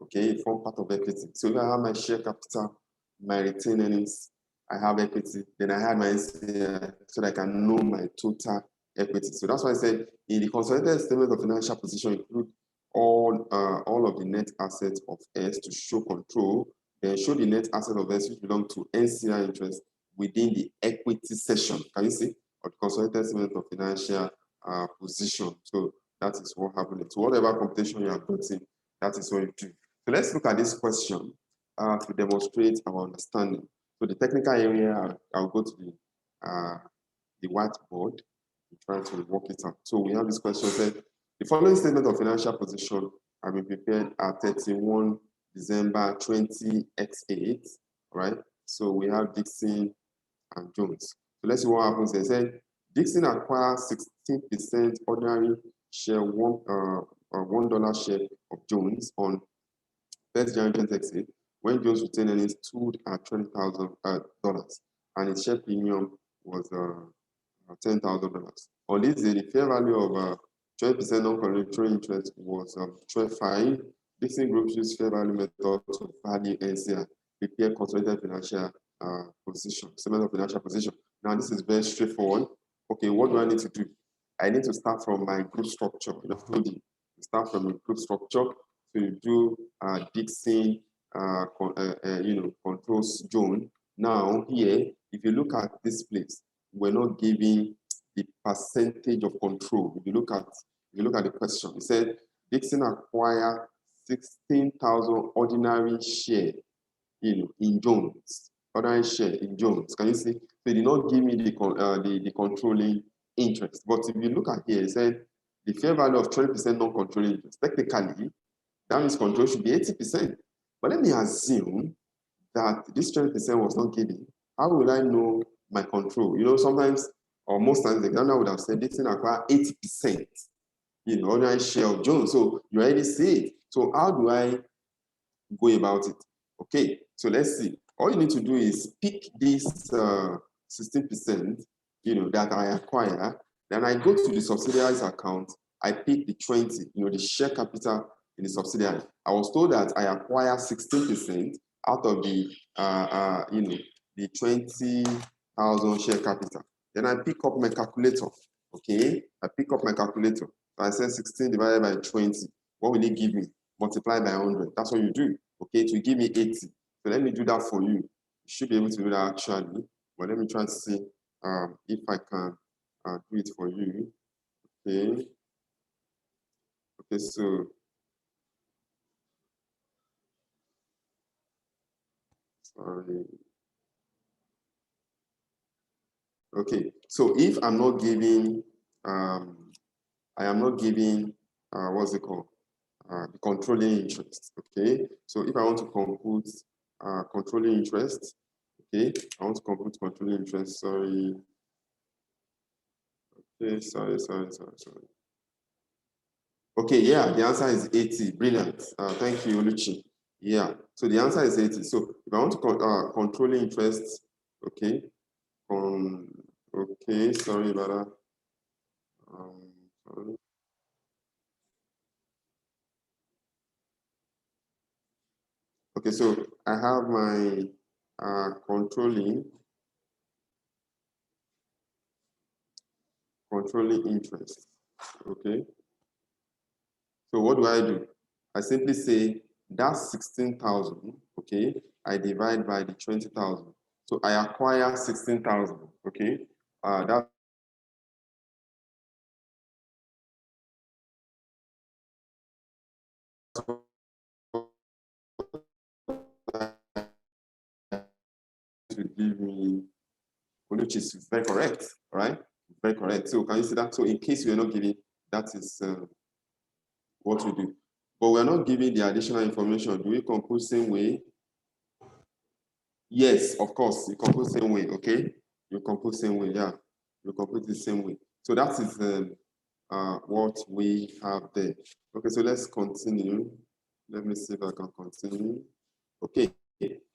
Okay, it form part of equity. So if I have my share capital, my retained earnings, I have equity, then I had my NCI so that I can know my total equity. So that's why I said in the consolidated statement of financial position include all of the net assets of S to show control, then show the net asset of S which belong to NCI interest within the equity section. Can you see? Of the consolidated statement of financial position. So that is what happened. So whatever computation you have gotten, that is what you do. So let's look at this question to demonstrate our understanding. So the technical area, I'll go to the whiteboard and try to work it out. So we have this question said, the following statement of financial position have been prepared at 31 December 20x8, right? So we have Dixon and Jones. So let's see what happens. They said Dixon acquires 16% ordinary share, $1 share of Jones on 1st January 20x8 when Jones retained earnings stood at $20,000 and its share premium was $10,000. On this day, the fair value of 20% non-controlling interest was 12.5. Dixon Group used fair value method to value NCI, prepare consolidated financial position, statement of financial position. Now, this is very straightforward. Okay, what do I need to do? I need to start from my group structure. You start from a group structure. So you do Dixon, controls Jones. Now, here, if you look at this place, we're not giving the percentage of control. If you look at the question, it said Dixon acquired 16,000 ordinary share, in Jones. Ordinary share in Jones. Can you see? So they did not give me the controlling interest. But if you look at here, it said the fair value of 20% non-controlling interest. Technically, that means control should be 80%. But let me assume that this 20% was not given. How will I know my control? Sometimes or most times the examiner would have said Dixon acquire 80%, ordinary share of Jones. So you already see it. So how do I go about it? Okay, so let's see. All you need to do is pick this 16%, that I acquire. Then I go to the subsidiaries account. I pick the 20, the share capital in the subsidiary. I was told that I acquire 16% out of the, the 20,000 share capital. Then I pick up my calculator. Okay, I pick up my calculator. So I said 16 divided by 20. What will it give me? Multiply by 100. That's what you do. Okay, to give me 80. So let me do that for you. You should be able to do that actually. But let me try to see if I can do it for you. Okay. Okay, so sorry. Okay, so if I'm not giving, I am not giving, what's it called? The controlling interest. Okay, so if I want to compute controlling interest, okay, I want to compute controlling interest. Sorry. Okay, sorry. Okay, yeah, the answer is 80. Brilliant. Thank you, Oluchi. Yeah, so the answer is 80. So if I want to controlling interest, okay, okay, sorry about that. Sorry. Okay, so I have my controlling interest. Okay. So what do? I simply say that's 16,000. Okay. I divide by the 20,000. So I acquire 16,000. Okay. That's to give me, which is very correct, right? Very correct. So can you see that? So in case we are not giving, that is what we do. But we're not giving the additional information. Do we compute same way? Yes, of course. You compute same way, okay? You compute same way, yeah. You compute the same way. So that is what we have there. Okay, so let's continue. Let me see if I can continue. Okay,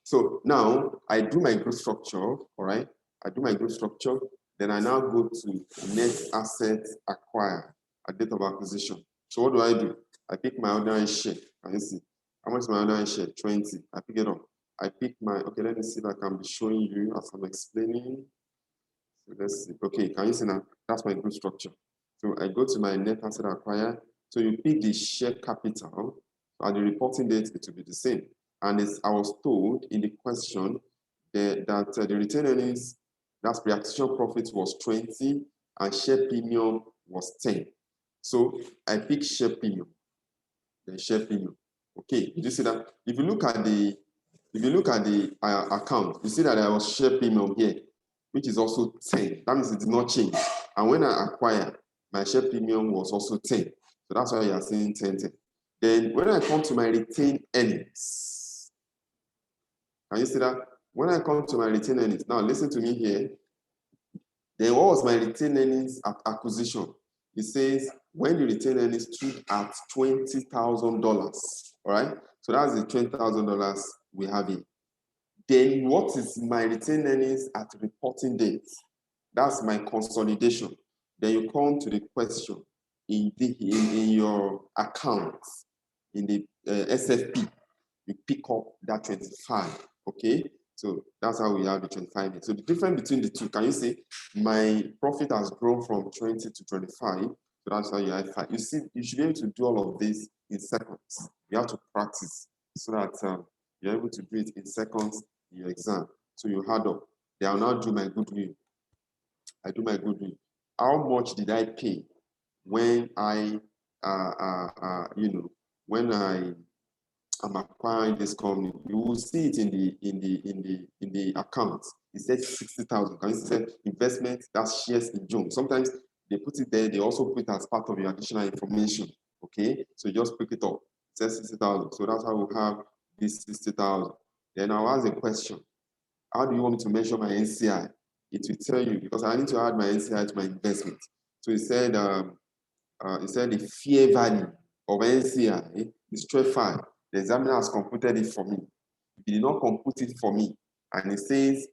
so now I do my group structure, all right? I do my group structure, then I now go to net assets acquired at date of acquisition. So what do? I pick my ordinary share. Can you see? How much is my ordinary share? 20. I pick it up. I pick my, okay, let me see if I can be showing you as I'm explaining. So let's see. Okay, can you see now? That's my group structure. So I go to my net asset acquired. So you pick the share capital. At the reporting date, it will be the same. And as I was told in the question that the retained earnings, that's pre-acquisition profit was 20 and share premium was 10. So I pick share premium, then share premium. Okay, did you see that? If you look at the account, you see that there was share premium here, which is also 10. That means it did not change. And when I acquire, my share premium was also 10. So that's why you are seeing 10, 10. Then when I come to my retained earnings, can you see that? When I come to my retained earnings, now listen to me here. Then what was my retained earnings at acquisition? It says when the retained earnings stood at $20,000. All right. So that's the $20,000 we have here. Then what is my retained earnings at reporting date? That's my consolidation. Then you come to the question in your account, in the SFP, you pick up that 25. Okay, so that's how we have the 25. So the difference between the two, can you see my profit has grown from 20 to 25? So that's how you have 5. You see, you should be able to do all of this in seconds. You have to practice so that you're able to do it in seconds in your exam. So you add up. Then I'll now do my goodwill. I do my goodwill. How much did I pay when I, when I am acquiring this company? You will see it in the account. It says 60,000. Can you see investment? That's shares in June. Sometimes they put it there. They also put it as part of your additional information. Okay, so you just pick it up. It says 60,000. So that's how we have this 60,000. Then I'll ask a question. How do you want me to measure my NCI? It will tell you because I need to add my NCI to my investment. So it said the fair value of NCI is 12.5. The examiner has computed it for me. He did not compute it for me, and it says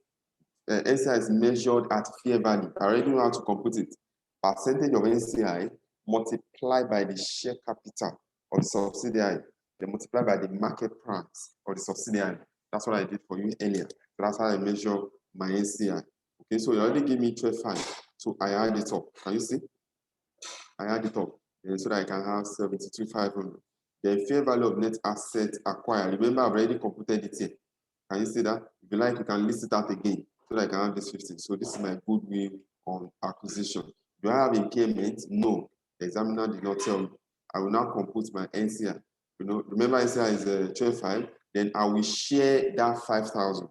NCI is measured at fair value. I already know how to compute it. Percentage of NCI multiplied by the share capital of the subsidiary, then multiplied by the market price of the subsidiary. That's what I did for you earlier. So that's how I measure my NCI. Okay, so you already give me 12.5. So I add it up. Can you see? I add it up so that I can have 72,500. The fair value of net asset acquired. Remember, I've already computed it here. Can you see that? If you like, you can list it out again so that I can have this 15. So this is my goodwill on acquisition. Do I have impairment? No. The examiner did not tell me. I will now compute my NCI. Remember NCI is 12.5. Then I will share that 5,000.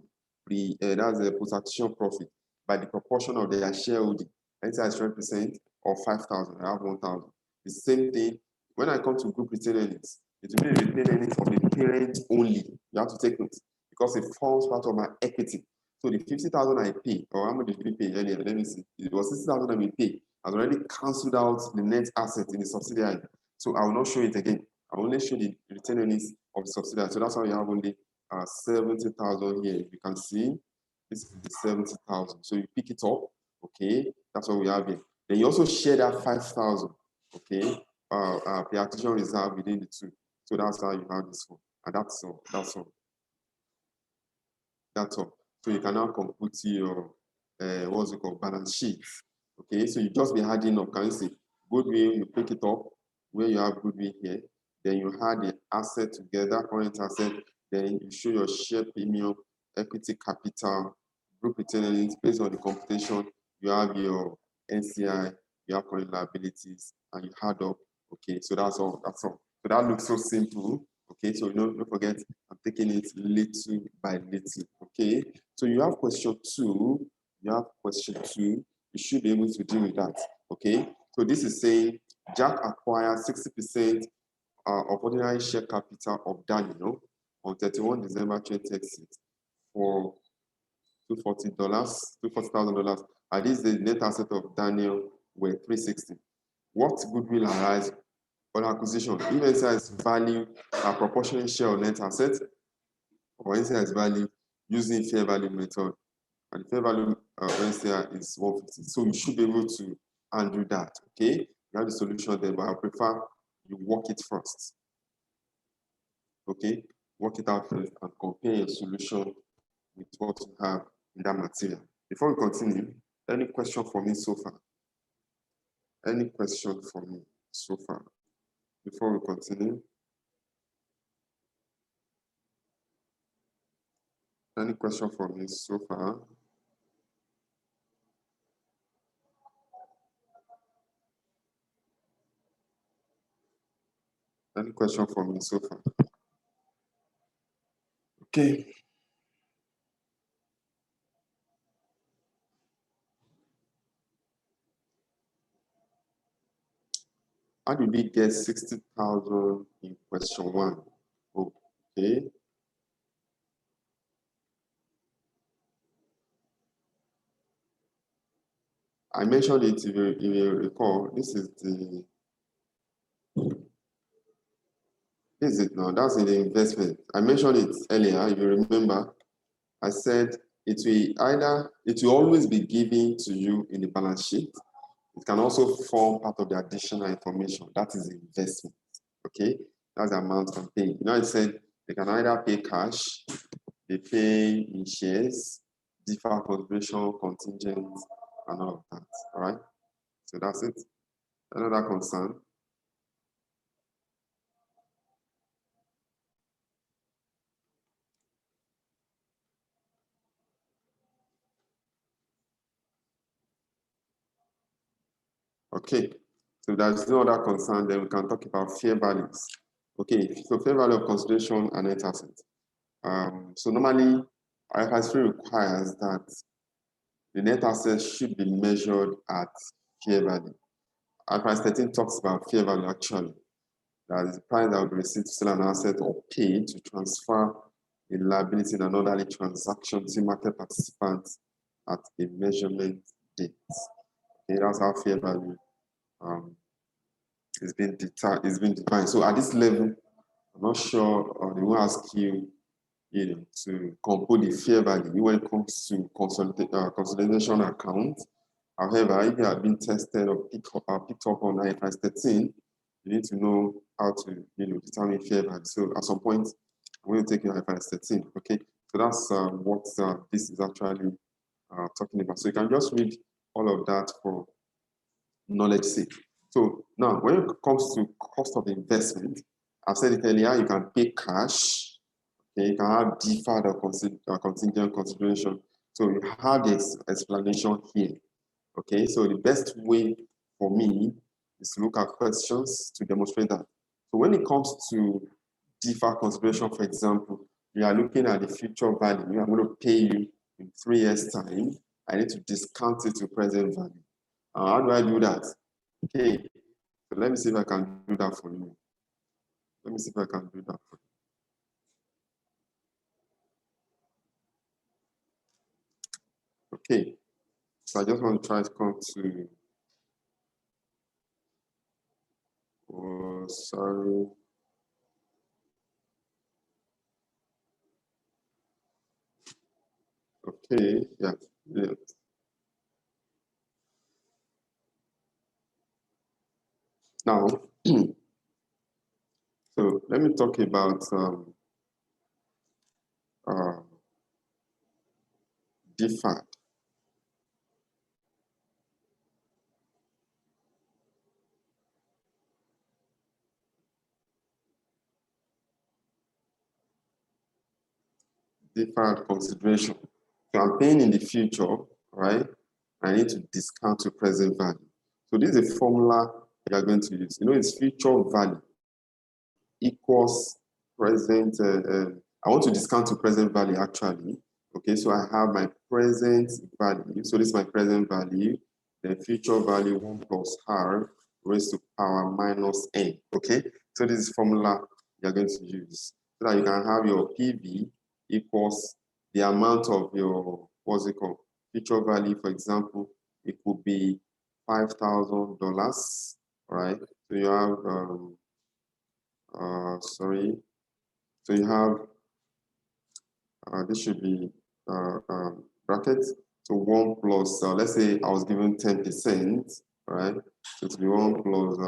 That's the post-acquisition profit by the proportion of their shareholding. NCI is 20% or 5,000. I have 1,000. The same thing when I come to group retained earnings. It will be the retained earnings of the parent only. You have to take note because it forms part of my equity. So the 50,000 I pay, or how much did we pay earlier? Let me see. It was 60,000 I will pay. I've already cancelled out the net asset in the subsidiary. So I will not show it again. I will only show the retained earnings of the subsidiary. So that's why you have only 70,000 here. You can see this is the 70,000. So you pick it up. Okay, that's what we have here. Then you also share that 5,000. Okay, pre-acquisition reserve within the two. So that's how you have this one. And that's all. That's all. That's all. So you can now compute your what's it called, balance sheet. Okay, so you just be adding up. Can you see goodwill? You pick it up where you have goodwill here. Then you add the asset together, current asset. Then you show your share premium, equity capital, group retained earnings based on the computation. You have your NCI, you have current liabilities, and you add up. Okay, so that's all. That's all. So that looks so simple. Okay, so don't forget, I'm taking it little by little. Okay, so you have question 2. You have question 2. You should be able to deal with that. Okay, so this is saying Jack acquired 60% of ordinary share capital of Daniel on 31 December 2026 for $240,000. And this the net asset of Daniel were 360. What goodwill arise on acquisition? If NCI is value a proportionate share of net asset, or NCI is value using fair value method, and the fair value of NCI is 150. So you should be able to undo that. Okay, you have the solution there, but I prefer you work it first. Okay, work it out first and compare your solution with what you have in that material. Before we continue, any question for me so far? Any question for me so far? Before we continue? Any question for me so far? Any question for me so far? Okay. How did we get 60,000 in question 1? Okay. I mentioned it, if you recall, this is it now, that's in the investment. I mentioned it earlier, if you remember, I said it will always be given to you in the balance sheet. It can also form part of the additional information, that is the investment, okay? That's the amount I'm paying. You know, I said they can either pay cash, they pay in shares, deferred consideration, contingent, and all of that, all right? So that's it. Another concern. Okay, so there's no other concern, then we can talk about fair values. Okay, so fair value of consideration and net asset. So normally, IFRS 3 requires that the net asset should be measured at fair value. IFRS 13 talks about fair value actually. That is the price that will be received to sell an asset or paid to transfer a liability in an orderly transaction to market participants at a measurement date. Okay, that's how fair value is being defined. So at this level, I'm not sure they will ask you, to compute the fair value when it comes to consolidation account. However, if you have been tested or picked up on IFRS 13, you need to know how to, determine fair value. So at some point, I'm going to take you IFRS 13. Okay, so that's what this is actually talking about. So you can just read all of that for knowledge sake. So now, when it comes to cost of investment, I said it earlier, you can pay cash. Okay, you can have deferred or contingent consideration. So you have this explanation here. Okay, so the best way for me is to look at questions to demonstrate that. So when it comes to deferred consideration, for example, you are looking at the future value. I'm going to pay you in 3 years' time. I need to discount it to present value. How do I do that? Okay, so let me see if I can do that for you. Let me see if I can do that for you. Okay, so I just want to try to come to, oh, sorry. Okay, yeah. Now, so let me talk about deferred. Deferred consideration. So I'm paying in the future, right? I need to discount to present value. So this is a formula you are going to use. It's future value equals present. I want to discount to present value actually. Okay, so I have my present value. So this is my present value. Then future value 1 plus r raised to power minus n. Okay, so this is formula you're going to use so that you can have your PV equals the amount of your, what's it called, future value. For example, it could be $5,000, right? So you have sorry. So you have, this should be brackets. So 1 plus, let's say I was given 10%, right? So it will be 1 plus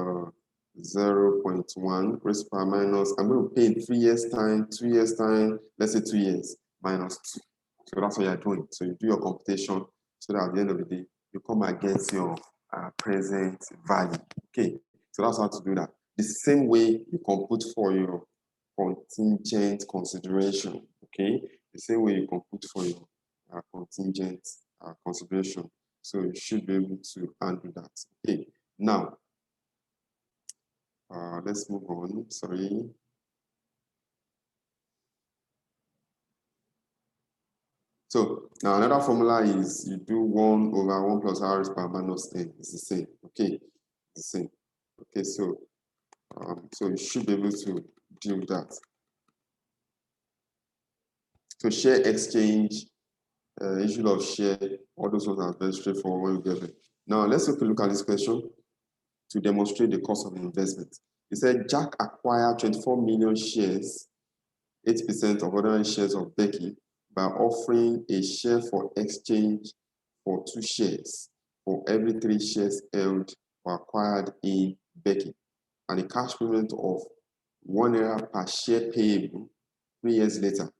0.1 raised to power minus, I'm going to pay in 3 years time, 2 years time, let's say 2 years, minus 2. So that's what you're doing. So you do your computation so that at the end of the day, you come against your present value. Okay, so that's how to do that. The same way you compute for your contingent consideration. Okay, the same way you compute for your contingent consideration. So you should be able to handle that. Okay, now let's move on. Sorry. So now another formula is you do 1 over 1 plus r raised power minus n. It's the same. Okay, it's the same. Okay, so so you should be able to deal with that. So share exchange, issue of share, all those ones are very straightforward when we get there. Now let's take a look at this question to demonstrate the cost of investment. It said Jack acquired 24 million shares, 8% of ordinary shares of Becky by offering a share for exchange for 2 shares for every 3 shares held or acquired in Becky, and a cash payment of €1 per share payable 3 years later.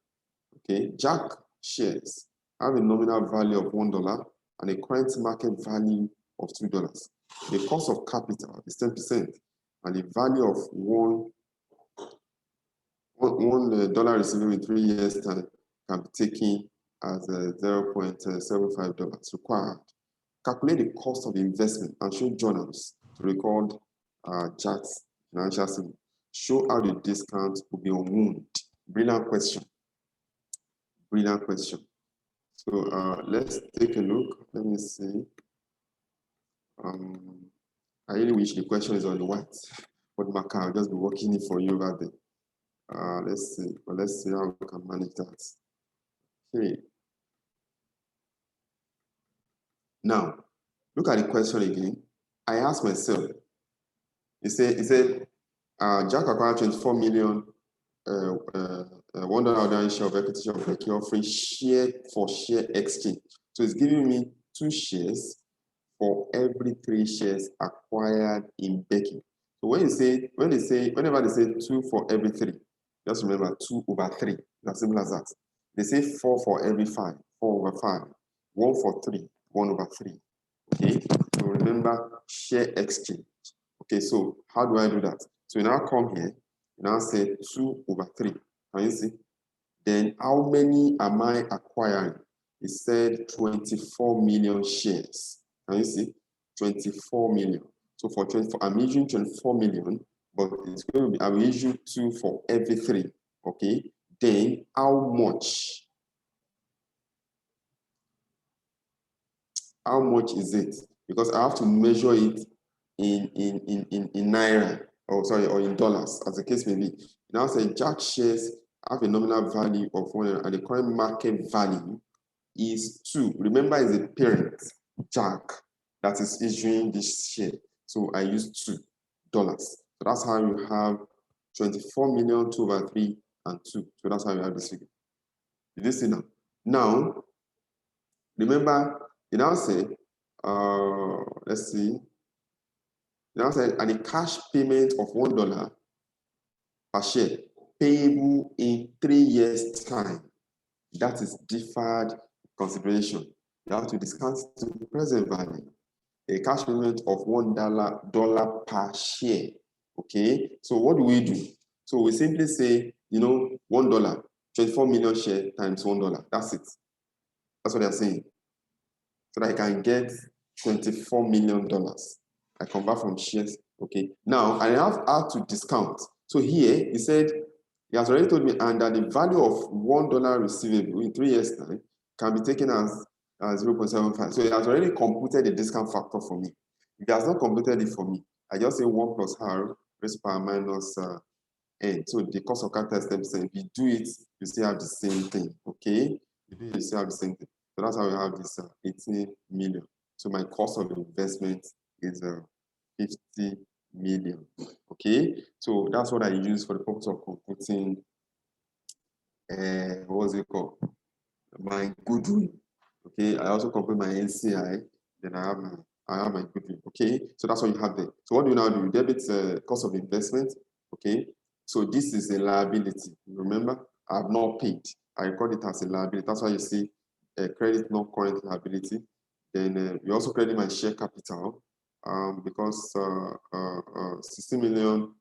Okay, Jack shares have a nominal value of $1 and a current market value of $2. The cost of capital is 10%, and the value of $1 receivable in 3 years' time can be taken as $0.75 required. Calculate the cost of the investment and show journals to record Jack's financial statement. Show how the discount will be unwound. Brilliant question. Brilliant question. So let's take a look. Let me see. I really wish the question is on the white, but marker, I'll just be working it for you over there. Let's see. But let's see how we can manage that. Okay. Now, look at the question again. I asked myself. It said, Jack acquired 24 million $1 ordinary share of equity of Becky offering share for share exchange. So it's giving me 2 shares for every 3 shares acquired in Becky. So whenever they say 2 for every 3, just remember 2 over 3. As simple as that. They say 4 for every 5, 4 over 5, 1 for 3, 1 over 3. Okay, so remember share exchange. Okay, so how do I do that? So you now come here, you now say 2 over 3. Can you see? Then how many am I acquiring? It said 24 million shares. Can you see? 24 million. So for 24, I'm issuing 24 million, but it's going to be, I will issue 2 for every 3. Okay. Then how much? How much is it? Because I have to measure it in naira, or in dollars, as the case may be. Now say Jack shares have a nominal value of 1, and the current market value is 2. Remember, it's a parent, Jack, that is issuing this share. So I use $2. So that's how you have 24 million, 2 over 3, and 2. So that's how you have this figure. Did you see now? Now, remember, you now say, let's see. Now said, and a cash payment of $1 per share payable in 3 years' time. That is deferred consideration. You have to discount to the present value. A cash payment of $1 per share. Okay, so what do we do? So we simply say, $1, 24 million share times $1. That's it. That's what they're saying. So that I can get $24 million. I convert from shares. Okay. Now I have how to discount. So here he said he has already told me, and that the value of $1 receivable in 3 years' time can be taken as 0.75. So he has already computed the discount factor for me. If he has not computed it for me, I just say 1 plus r raised to power minus n. So the cost of capital is 10%. If you do it, you still have the same thing. Okay. You still have the same thing. So that's how we have this 18 million. So my cost of investment is 50 million. Okay, so that's what I use for the purpose of computing what's it called? My goodwill. Okay, I also compute my NCI, then I have my I have my goodwill. Okay, so that's what you have there. So what do you now do? Debit cost of investment. Okay, so this is a liability. Remember, I have not paid. I record it as a liability. That's why you see credit non-current liability. Then you also credit my share capital because 60 million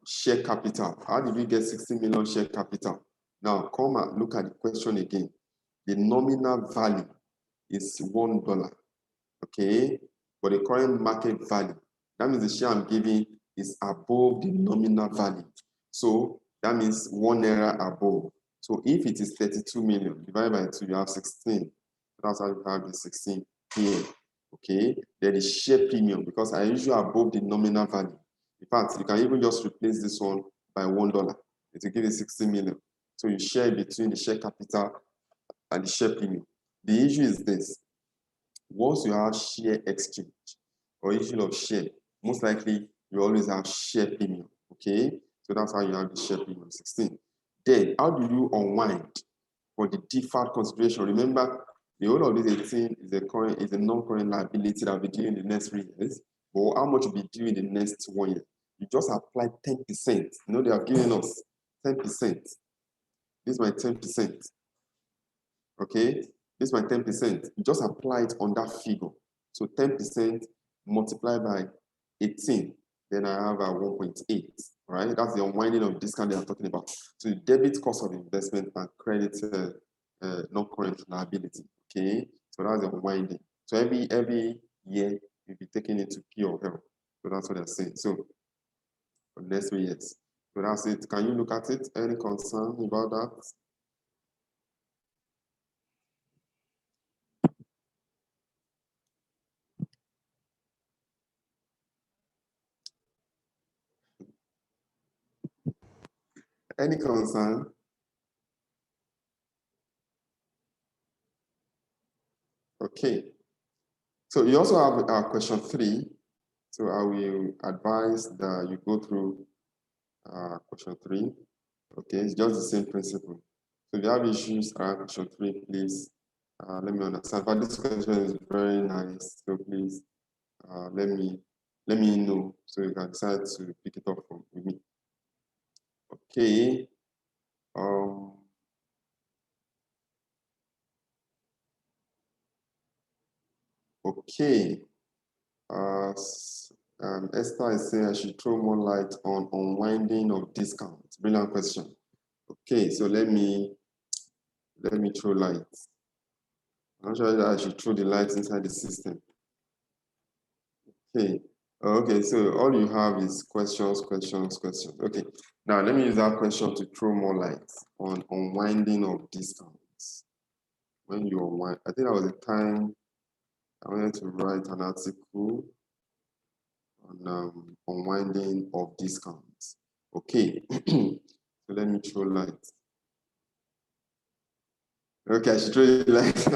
share capital. How did we get 60 million share capital? Now come and look at the question again. The nominal value is $1. Okay, but the current market value, that means the share I'm giving is above the nominal value. So that means ₦1 above. So if it is 32 million divided by 2, you have 16. That's how you have the 16 here. Okay, then the share premium, because I usually above the nominal value. In fact, you can even just replace this one by $1. It will give you 60 million. So you share between the share capital and the share premium. The issue is this. Once you have share exchange or issue of share, most likely you always have share premium. Okay, so that's how you have the share premium 16. Then how do you unwind for the deferred consideration? Remember, the whole of this 18 is a non-current liability that will be due in the next 3 years. But how much will be due in the next 1 year? You just apply 10%. You know, they have given us 10%. This is my 10%. Okay, this is my 10%. You just apply it on that figure. So 10% multiplied by 18, then I have a 1.8, right? That's the unwinding of discount they are talking about. So the debit cost of investment and credit non-current liability. Okay, so that's the unwinding. So every year you'll be taking it to P or L. So that's what they're saying. So for the next 3 years. So that's it. Can you look at it? Any concern about that? Any concern? Okay. So you also have question 3. So I will advise that you go through question 3. Okay, it's just the same principle. So if you have issues around question 3, please let me understand. But this question is very nice, so please let me know so you can decide to pick it up with me. Okay. Okay. Esther is saying I should throw more light on unwinding of discounts. Brilliant question. Okay, so let me throw light. I'm not sure that I should throw the light inside the system. Okay. Okay, so all you have is questions. Okay, now let me use that question to throw more light on unwinding of discounts. When you unwind, I think that was the time I wanted to write an article on unwinding of discounts. Okay, so let me throw light. Okay, I should throw the light.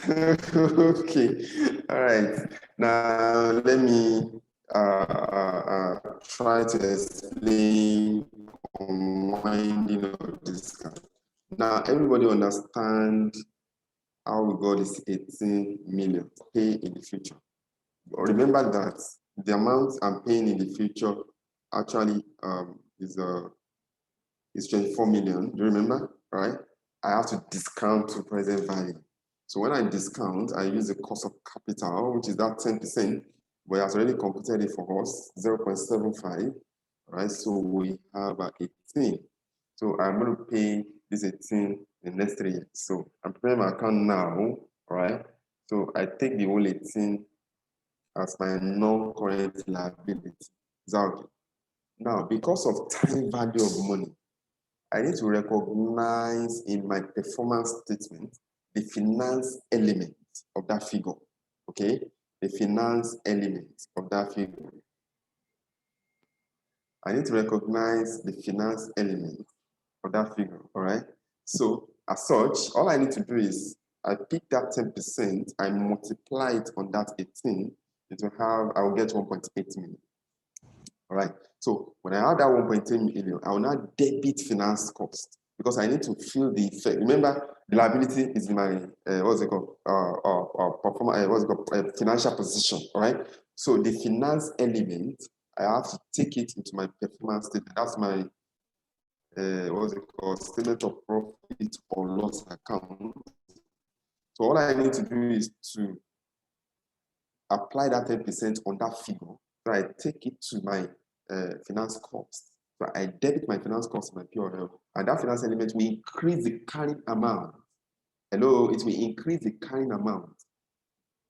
Okay, all right. Now let me try to explain unwinding of discount. Now everybody understand how we got this 18 million pay in the future. But remember that the amount I'm paying in the future actually is 24 million. Do you remember? Right? I have to discount to present value. So when I discount, I use the cost of capital, which is that 10%, but it has already computed it for us, 0.75, right? So we have 18. So I'm going to pay this 18 in the next 3 years. So I'm preparing my account now, right? So I take the whole 18 as my non-current liability. Is that okay? Now, because of time value of money, I need to recognize in my performance statement the finance element of that figure. Okay? The finance element of that figure. I need to recognize the finance element of that figure. All right? So, as such, all I need to do is I pick that 10%, I multiply it on that 18, I will get 1.8 million. All right. So when I have that 1.8 million, I will now debit finance cost. because I need to feel the effect. Remember, the liability is my what's it called? Financial position. All right. So the finance element, I have to take it into my performance statement. That's my what's it called? Statement of profit or loss account. So all I need to do is to apply that 10% on that figure. So I take it to my finance cost. So I debit my finance cost in my P&L, and that finance element will increase the carrying amount. Hello, it will increase the carrying amount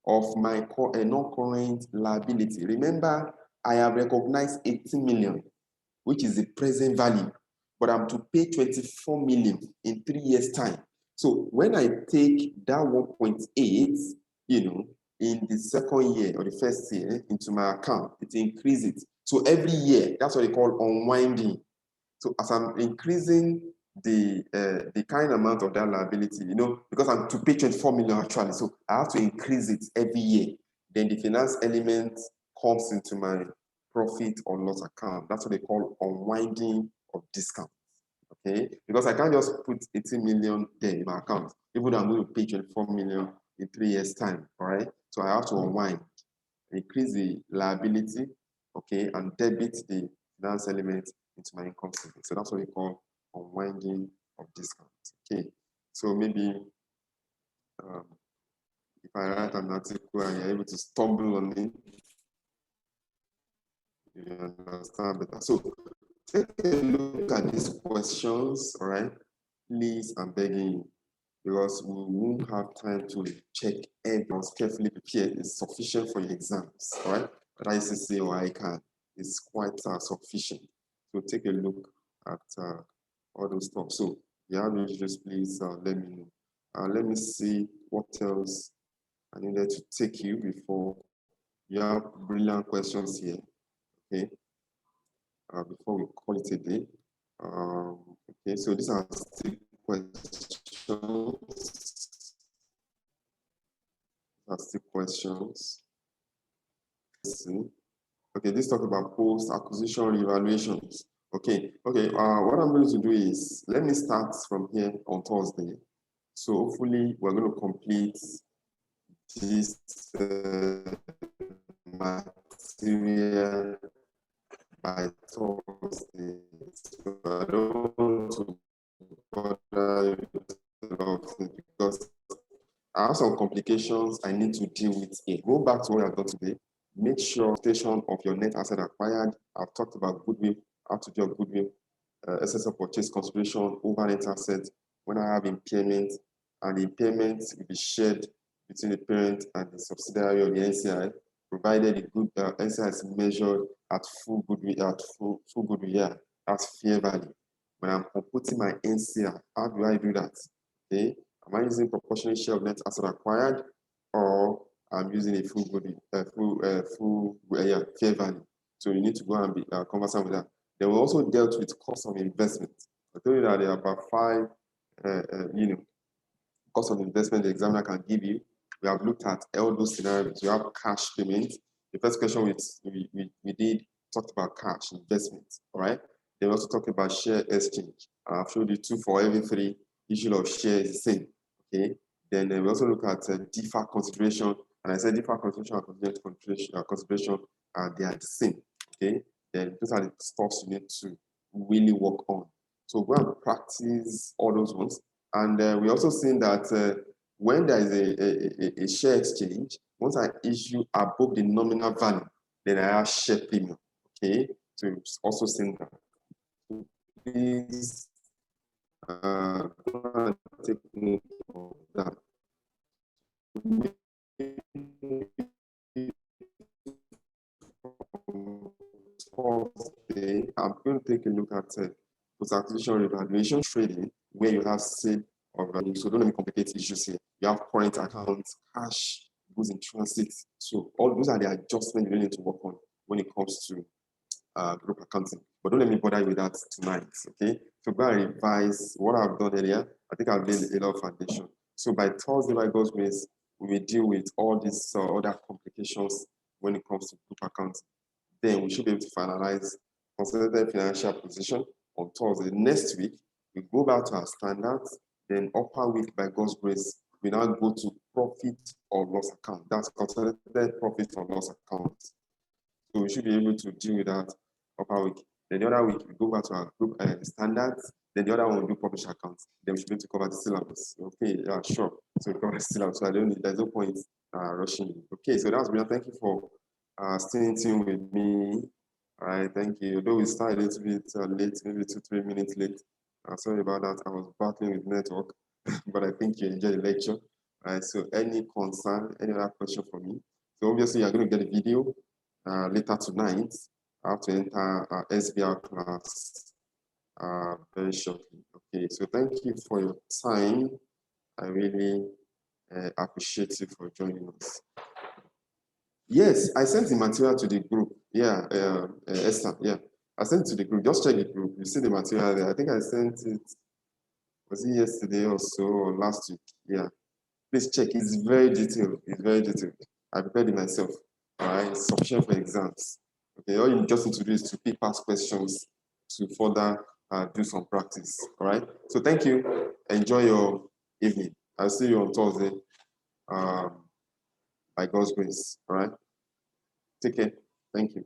of my non-current liability. Remember, I have recognized 18 million, which is the present value, but I'm to pay 24 million in 3 years' time. So when I take that 1.8, in the second year or the first year into my account, it increases it. So every year, that's what they call unwinding. So as I'm increasing the kind amount of that liability, because I'm to pay 24 million actually, so I have to increase it every year. Then the finance element comes into my profit or loss account. That's what they call unwinding of discount. Okay, because I can't just put 18 million there in my account, even though I'm going to pay 24 million in 3 years' time. All right, so I have to unwind, increase the liability, okay, and debit the finance element into my income statement. So that's what we call unwinding of discount. Okay, so maybe if I write an article and you're able to stumble on it, you understand better. So take a look at these questions, all right? Please, I'm begging you, because we won't have time to check everyone's carefully prepared. It's sufficient for your exams, all right? But ICC or ICANN is quite sufficient. So take a look at all those stuff. So if you have issues, please let me know. Let me see what else I needed to take you before. You have brilliant questions here, okay? Before we call it a day. Okay, so these are still questions. Questions. Let's see. Okay, this talk about post-acquisition revaluations. Okay. What I'm going to do is, let me start from here on Thursday. So hopefully we're going to complete this material by Thursday. So I don't want to bother you because I have some complications I need to deal with here. Go back to what I've done today. Make sure station of your net asset acquired. I've talked about goodwill, how to do a goodwill, excess of purchase consideration over net asset when I have impairment, and the impairment will be shared between the parent and the subsidiary or the NCI, provided the good NCI is measured at full goodwill, at fair value. When I'm computing my NCI, how do I do that? Okay. Am I using proportionate share of net asset acquired, or I'm using a full fair value? So you need to go and be conversant with that. They will also dealt with cost of investment. I told you that there are about 5, cost of investment the examiner can give you. We have looked at all those scenarios. We have cash payment. The first question we did talked about cash investment. All right. They also talked about share exchange. I've showed you 2 for every 3. Issue of share is the same. Okay. Then we also look at deferred consideration, and I said deferred consideration and consideration, they are the same. Okay. Then those are the stuff you need to really work on. So go and practice all those ones. And we also seen that when there is a share exchange, once I issue above the nominal value, then I have share premium. Okay. So it's also seen that. So please take note of that. I'm going to take a look at post-acquisition revaluation trading, where you have sale of value. So don't let me complicate issues here. You have current accounts, cash, goods in transit. So all those are the adjustments you need to work on when it comes to group accounting. But don't let me bother you with that tonight, okay? So go and revise what I've done earlier. I think I've laid a lot of foundation. So by Thursday, by God's grace, we will deal with all these other complications when it comes to group accounting. Then we should be able to finalize consolidated financial position on Thursday. Next week, We go back to our standards, then upper week by God's grace, we now go to profit or loss account. That's consolidated profit or loss account. So we should be able to deal with that upper week. Then the other week, we go back to our group standards. Then the other one will do publish accounts. Then we should be able to cover the syllabus. Okay, yeah, sure. So we cover the syllabus. So I don't need, there's no point rushing. Okay, so that's brilliant. Thank you for staying tuned with me. All right, thank you. Although we started a little bit late, maybe 2-3 minutes late. Sorry about that. I was battling with network, but I think you enjoyed the lecture. All right, so any concern, any other question for me? So obviously you're going to get a video later tonight. I have to enter SBR class very shortly. Okay, so thank you for your time. I really appreciate you for joining us. Yes, I sent the material to the group. Yeah, Esther, yeah. I sent it to the group. Just check the group. You see the material there. I think I sent it, was it yesterday or so, or last week? Yeah. Please check. It's very detailed. It's very detailed. I prepared it myself. All right, it's sufficient for exams. Okay, all you just need to do is to pick past questions to further do some practice. All right. So thank you. Enjoy your evening. I'll see you on Thursday. By God's grace. All right. Take care. Thank you.